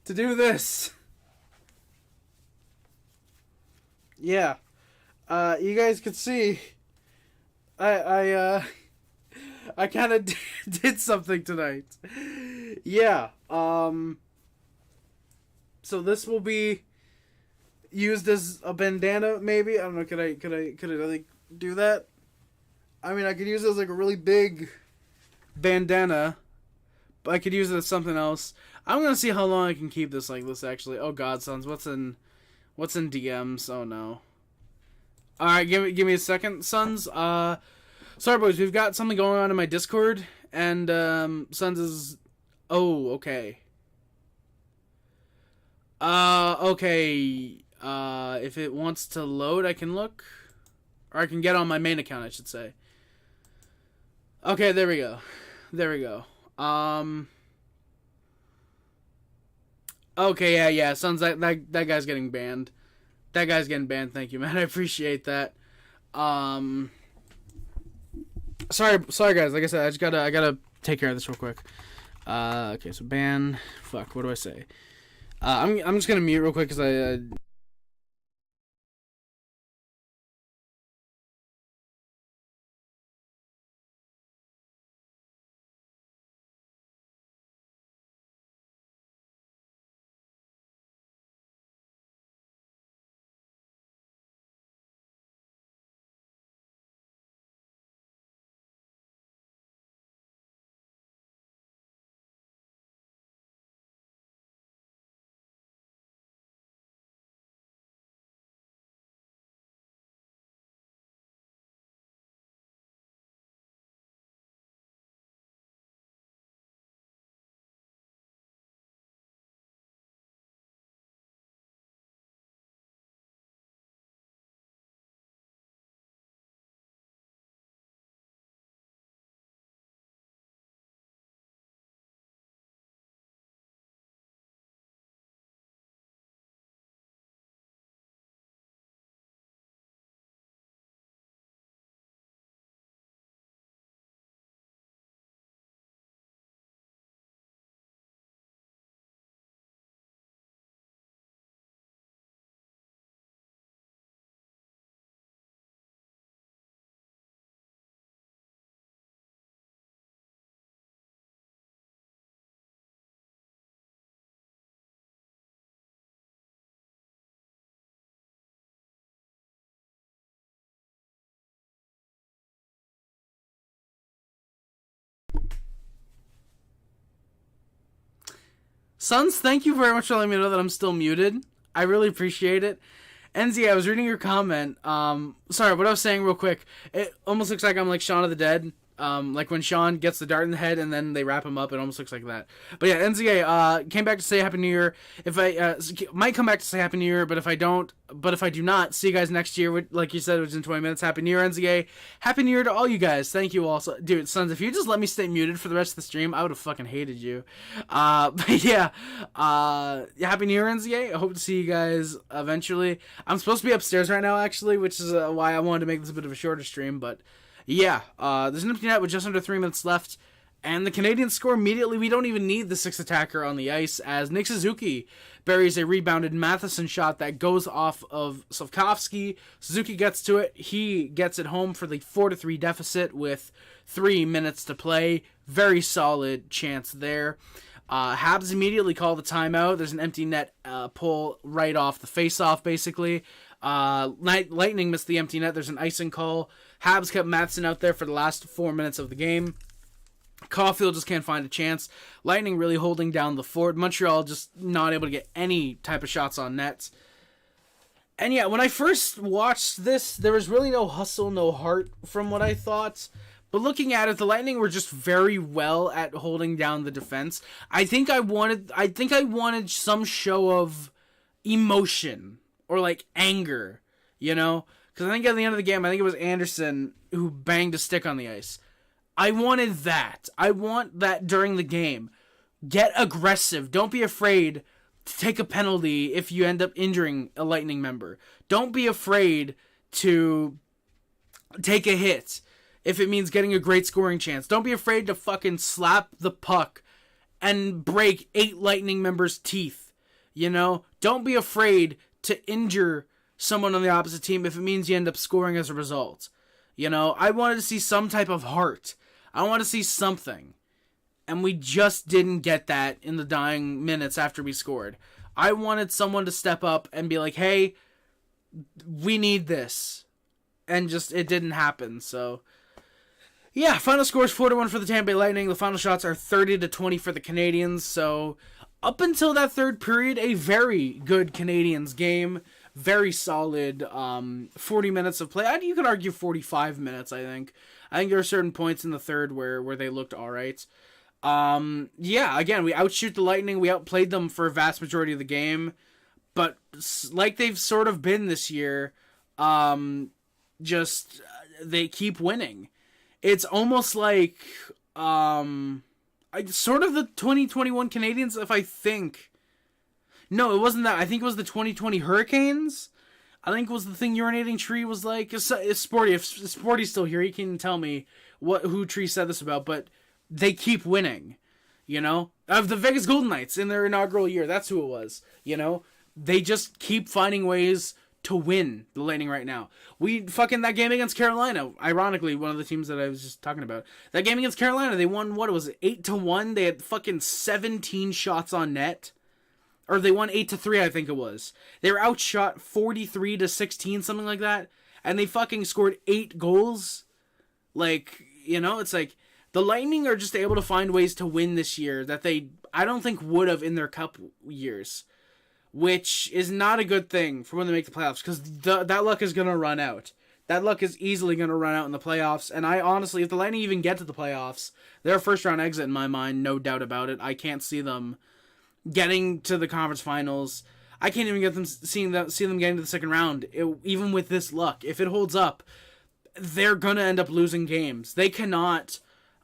do this. Yeah. You guys could see I kind of did something tonight. Yeah. So this will be used as a bandana, maybe. I don't know. Could I like do that? I mean, I could use it as like a really big bandana, but I could use it as something else. I'm gonna see how long I can keep this like this. Actually, oh God, sons, what's in DMs? Oh no. All right, give me a second, sons. Sorry, boys, we've got something going on in my Discord, and sons is. Oh, okay. Okay. If it wants to load, I can look. Or I can get on my main account, I should say. Okay, there we go. Okay, yeah. Sounds like that guy's getting banned. That guy's getting banned, thank you, man. I appreciate that. Sorry guys, like I said, I gotta take care of this real quick. Okay, so ban. Fuck, what do I say? I'm just gonna mute real quick because I. Sons, thank you very much for letting me know that I'm still muted. I really appreciate it. NZ, I was reading your comment. Sorry, what I was saying real quick. It almost looks like I'm like Shaun of the Dead. Like when Sean gets the dart in the head and then they wrap him up, it almost looks like that. But yeah, NZA, came back to say Happy New Year. If I, might come back to say Happy New Year, but if I do not, see you guys next year, like you said, which is in 20 minutes. Happy New Year, NZA. Happy New Year to all you guys. Thank you all. So, dude, sons, if you just let me stay muted for the rest of the stream, I would have fucking hated you. But yeah, Happy New Year, NZA. I hope to see you guys eventually. I'm supposed to be upstairs right now, actually, which is why I wanted to make this a bit of a shorter stream, but yeah, there's an empty net with just under 3 minutes left, and the Canadiens score immediately. We don't even need the sixth attacker on the ice, as Nick Suzuki buries a rebounded Matheson shot that goes off of Slafkovsky. Suzuki gets to it. He gets it home for the 4-3 deficit with 3 minutes to play. Very solid chance there. Habs immediately call the timeout. There's an empty net pull right off the face-off, basically. Lightning missed the empty net. There's an icing call. Habs kept Matheson out there for the last 4 minutes of the game. Caufield just can't find a chance. Lightning really holding down the fort. Montreal just not able to get any type of shots on net. And yeah, when I first watched this, there was really no hustle, no heart from what I thought. But looking at it, the Lightning were just very well at holding down the defense. I think I wanted some show of emotion or like anger, you know? Because I think at the end of the game, I think it was Anderson who banged a stick on the ice. I wanted that. I want that during the game. Get aggressive. Don't be afraid take a penalty if you end up injuring a Lightning member. Don't be afraid to take a hit if it means getting a great scoring chance. Don't be afraid to fucking slap the puck and break 8 Lightning members' teeth. You know? Don't be afraid to injure someone on the opposite team if it means you end up scoring as a result. You know? I wanted to see some type of heart. I want to see something. And we just didn't get that in the dying minutes after we scored. I wanted someone to step up and be like, hey, we need this. And just, it didn't happen. So, yeah, final score is 4-1 for the Tampa Bay Lightning. The final shots are 30-20 for the Canadiens. So, up until that third period, a very good Canadiens game. Very solid 40 minutes of play. You could argue 45 minutes, I think. I think there are certain points in the third where they looked all right. Yeah, again, we outshoot the Lightning. We outplayed them for a vast majority of the game. But like they've sort of been this year, just they keep winning. It's almost like sort of the 2021 Canadiens, if I think. No, it wasn't that. I think it was the 2020 Hurricanes. I think it was the thing Urinating Tree was like. It's Sporty. If Sporty's still here, he can tell me who Tree said this about. But they keep winning, you know? Of the Vegas Golden Knights in their inaugural year. That's who it was, you know? They just keep finding ways to win the Lightning right now. That game against Carolina, ironically, one of the teams that I was just talking about. That game against Carolina, they won, what was it, 8-1? They had fucking 17 shots on net. Or they won 8-3, I think it was. They were outshot 43-16, something like that. And they fucking scored 8 goals. Like, you know, it's like, the Lightning are just able to find ways to win this year that I don't think would have in their cup years. Which is not a good thing for when they make the playoffs, because that luck is going to run out. That luck is easily going to run out in the playoffs, and I honestly, if the Lightning even get to the playoffs, they're a first-round exit in my mind, no doubt about it. I can't see them getting to the conference finals. I can't even get them see them getting to the second round, even with this luck. If it holds up, they're going to end up losing games. They cannot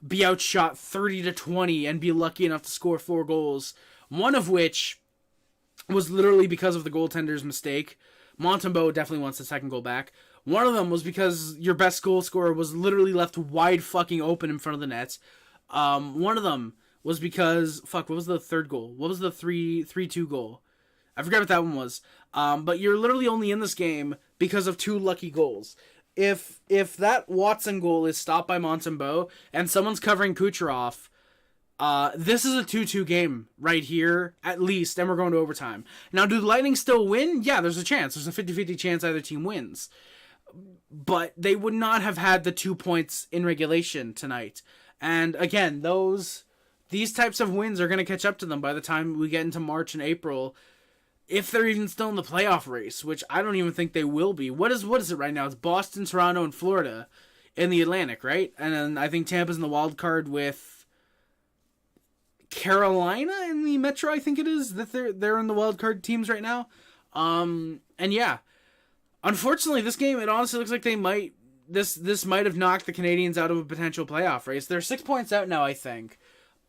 be outshot 30-20 and be lucky enough to score 4 goals, one of which was literally because of the goaltender's mistake. Montembeault definitely wants the second goal back. One of them was because your best goal scorer was literally left wide fucking open in front of the net. One of them was because, what was the third goal? What was the 3-2 goal? I forget what that one was. But you're literally only in this game because of 2 lucky goals. If that Watson goal is stopped by Montembeault and someone's covering Kucherov, this is a 2-2 game right here, at least, and we're going to overtime. Now, do the Lightning still win? Yeah, there's a chance. There's a 50-50 chance either team wins. But they would not have had the 2 points in regulation tonight. And again, these types of wins are going to catch up to them by the time we get into March and April, if they're even still in the playoff race, which I don't even think they will be. What is it right now? It's Boston, Toronto, and Florida in the Atlantic, right? And then I think Tampa's in the wild card with Carolina in the Metro, I think it is, that they're in the wild card teams right now. And yeah, unfortunately, this game, it honestly looks like this might have knocked the Canadiens out of a potential playoff race. They're 6 points out now, I think.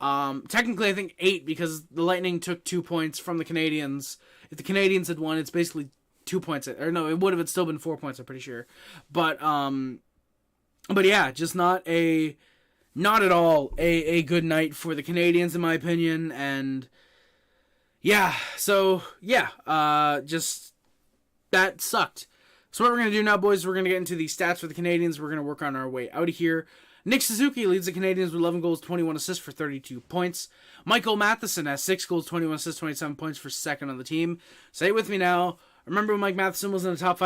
Technically, I think 8, because the Lightning took 2 points from the Canadiens. If the Canadiens had won, it's basically 2 points. Or no, it would have still been 4 points, I'm pretty sure. But yeah, just not at all a good night for the Canadiens, in my opinion. And yeah, so yeah, just that sucked. So what we're going to do now, boys, we're going to get into the stats for the Canadiens. We're going to work on our way out of here. Nick Suzuki leads the Canadiens with 11 goals, 21 assists for 32 points. Michael Matheson has 6 goals, 21 assists, 27 points for second on the team. Say it with me now. Remember when Mike Matheson was in the top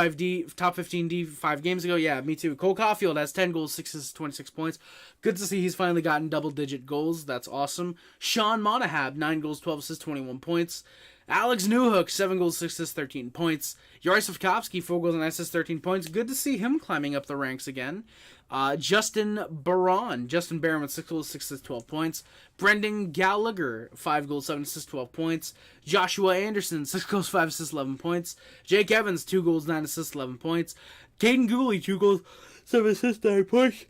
15 D 5 games ago? Yeah, me too. Cole Caufield has 10 goals, 6 assists, 26 points. Good to see he's finally gotten double-digit goals. That's awesome. Sean Monahan, 9 goals, 12 assists, 21 points. Alex Newhook, 7 goals, 6 assists, 13 points. Juraj Slafkovsky, 4 goals and 9 assists, 13 points. Good to see him climbing up the ranks again. Justin Barron with 6 goals, 6 assists, 12 points. Brendan Gallagher, 5 goals, 7 assists, 12 points. Joshua Anderson, 6 goals, 5 assists, 11 points. Jake Evans, 2 goals, 9 assists, 11 points. Caden Gooley, 2 goals, 7 assists, 9 points.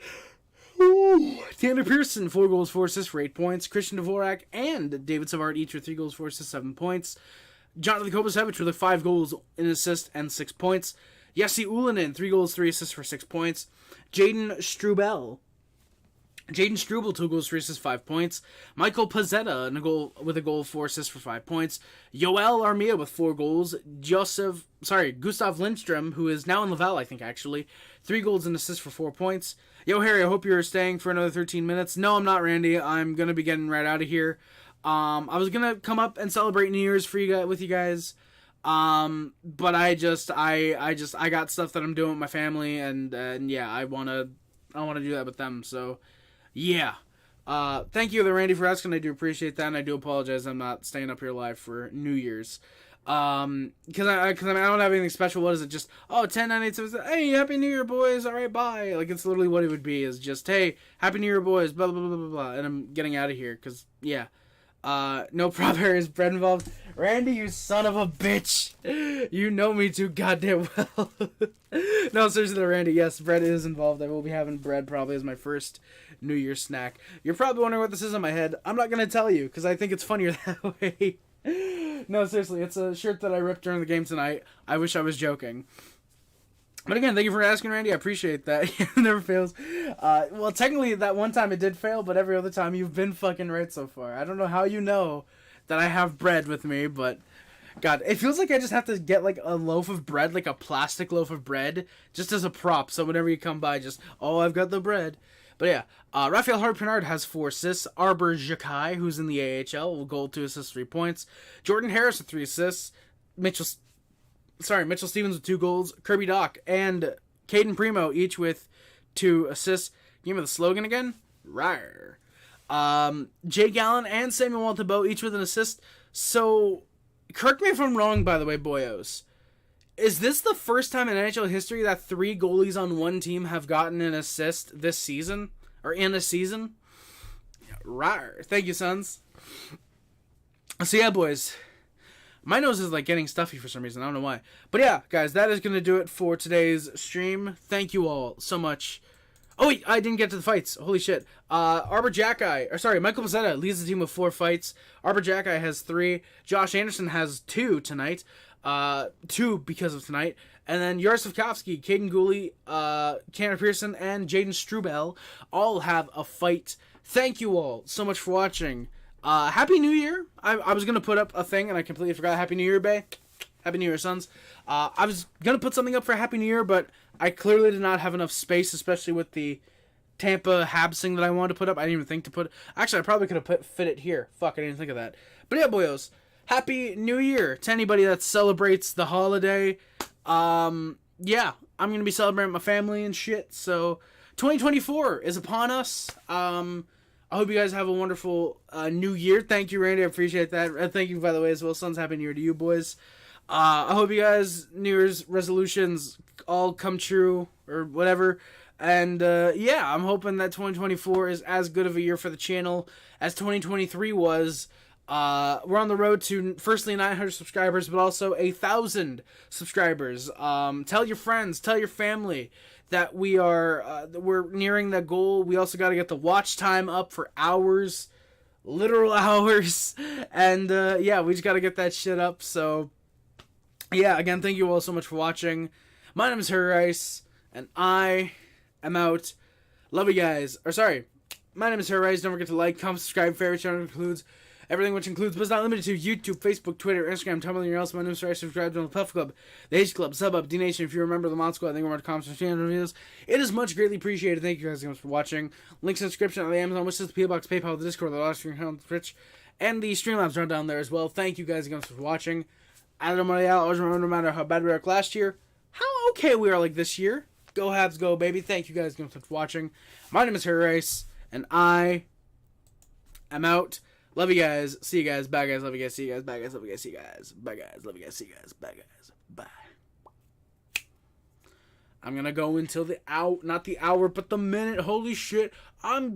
Tanner Pearson, 4 goals, 4 assists for 8 points. Christian Dvorak and David Savard each with 3 goals, 4 assists, 7 points. Johnathan Kovacevic with 5 goals, an assist, and 6 points. Jesse Ullinen, 3 goals, 3 assists for 6 points. Jaden Struble, 2 goals, 3 assists, 5 points. Michael Pezzetta with a goal, 4 assists for 5 points. Yoel Armia with 4 goals. Gustav Lindstrom, who is now in Laval, I think, actually. 3 goals and assists for 4 points. Yo, Harry, I hope you're staying for another 13 minutes. No, I'm not, Randy. I'm going to be getting right out of here. I was going to come up and celebrate New Year's with you guys. But I got stuff that I'm doing with my family, and yeah, I want to do that with them, so... Yeah. Thank you, Randy, for asking. I do appreciate that, and I do apologize I'm not staying up here live for New Year's. Because I don't have anything special. What is it? Just, 10, 9, 8, 7, hey, Happy New Year, boys. All right, bye. Like, it's literally what it would be, is just, hey, Happy New Year, boys, blah, blah, blah, blah, blah, and I'm getting out of here, because, yeah. No problem, there is bread involved. Randy, you son of a bitch. You know me too goddamn well. No, seriously though, Randy, yes, bread is involved. I will be having bread probably as my first New Year's snack. You're probably wondering what this is on my head. I'm not going to tell you, because I think it's funnier that way. No, seriously, it's a shirt that I ripped during the game tonight. I wish I was joking. But again, thank you for asking, Randy. I appreciate that. It never fails. Well, technically, that one time it did fail, but every other time you've been fucking right so far. I don't know how you know that I have bread with me, but... God, it feels like I just have to get, like, a loaf of bread, like a plastic loaf of bread, just as a prop, so whenever you come by, just, I've got the bread. But yeah, Raphael Hart-Pinard has 4 assists. Arbor Jakai, who's in the AHL, goal, 2 assists, 3 points. Jordan Harris with 3 assists. Mitchell Stevens with 2 goals. Kirby Doc and Caden Primo each with 2 assists. Give me the slogan again. Rawr. Jay Gallen and Samuel Montembeault each with an assist. So, correct me if I'm wrong, by the way, boyos. Is this the first time in NHL history that 3 goalies on one team have gotten an assist this season? Or in a season? Rawr. Thank you, sons. So yeah, boys. My nose is like getting stuffy for some reason. I don't know why. But yeah, guys, that is going to do it for today's stream. Thank you all so much. Oh, wait, I didn't get to the fights. Holy shit. Michael Pezzetta leads the team with 4 fights. Arbor Jacki has 3. Josh Anderson has 2 tonight. 2 because of tonight. And then Yaroslav Kofsky, Caden Gooley, Tanner Pearson, and Jaden Struble all have a fight. Thank you all so much for watching. Happy New Year. I was going to put up a thing and I completely forgot. Happy New Year, Bay. Happy New Year, sons. I was going to put something up for Happy New Year, but I clearly did not have enough space, especially with the Tampa Habs thing that I wanted to put up. I didn't even think to put... Actually, I probably could have fit it here. Fuck, I didn't think of that. But yeah, boyos. Happy New Year to anybody that celebrates the holiday. Yeah, I'm going to be celebrating my family and shit. So, 2024 is upon us. I hope you guys have a wonderful new year. Thank you, Randy. I appreciate that. And thank you, by the way, as well. Sons, Happy New Year to you, boys. I hope you guys' New Year's resolutions all come true or whatever. And, yeah, I'm hoping that 2024 is as good of a year for the channel as 2023 was. We're on the road to, firstly, 900 subscribers, but also 1,000 subscribers. Tell your friends, tell your family that we're nearing that goal. We also got to get the watch time up for hours, literal hours. And, yeah, we just got to get that shit up. So, yeah, again, thank you all so much for watching. My name is Harry Rice, and I am out. Love you guys. My name is Harry Rice. Don't forget to like, comment, subscribe, favorite channel includes everything, which includes but is not limited to YouTube, Facebook, Twitter, Instagram, Tumblr, and anywhere else. My name is Harry. Subscribe to the Puff Club, the H Club, Sub Up, D Nation. If you remember the Mod Squad, I think we're on comments and channel videos. It is much greatly appreciated. Thank you guys so much for watching. Links in the description on the Amazon wishlist, the PO Box, PayPal, the Discord, the live stream account, Twitch, and the Streamlabs run down there as well. Thank you guys again for watching. Adam Montreal, always remember, no matter how bad we were last year, how okay we are like this year. Go Habs, go baby. Thank you guys again for watching. My name is Harry Rice, and I am out. Love you guys. See you guys. Bye guys. Love you guys. See you guys. Bye guys. Love you guys. See you guys. Bye guys. Love you guys. See you guys. Bye guys. Bye. I'm gonna go until the hour, not the hour, but the minute. Holy shit. I'm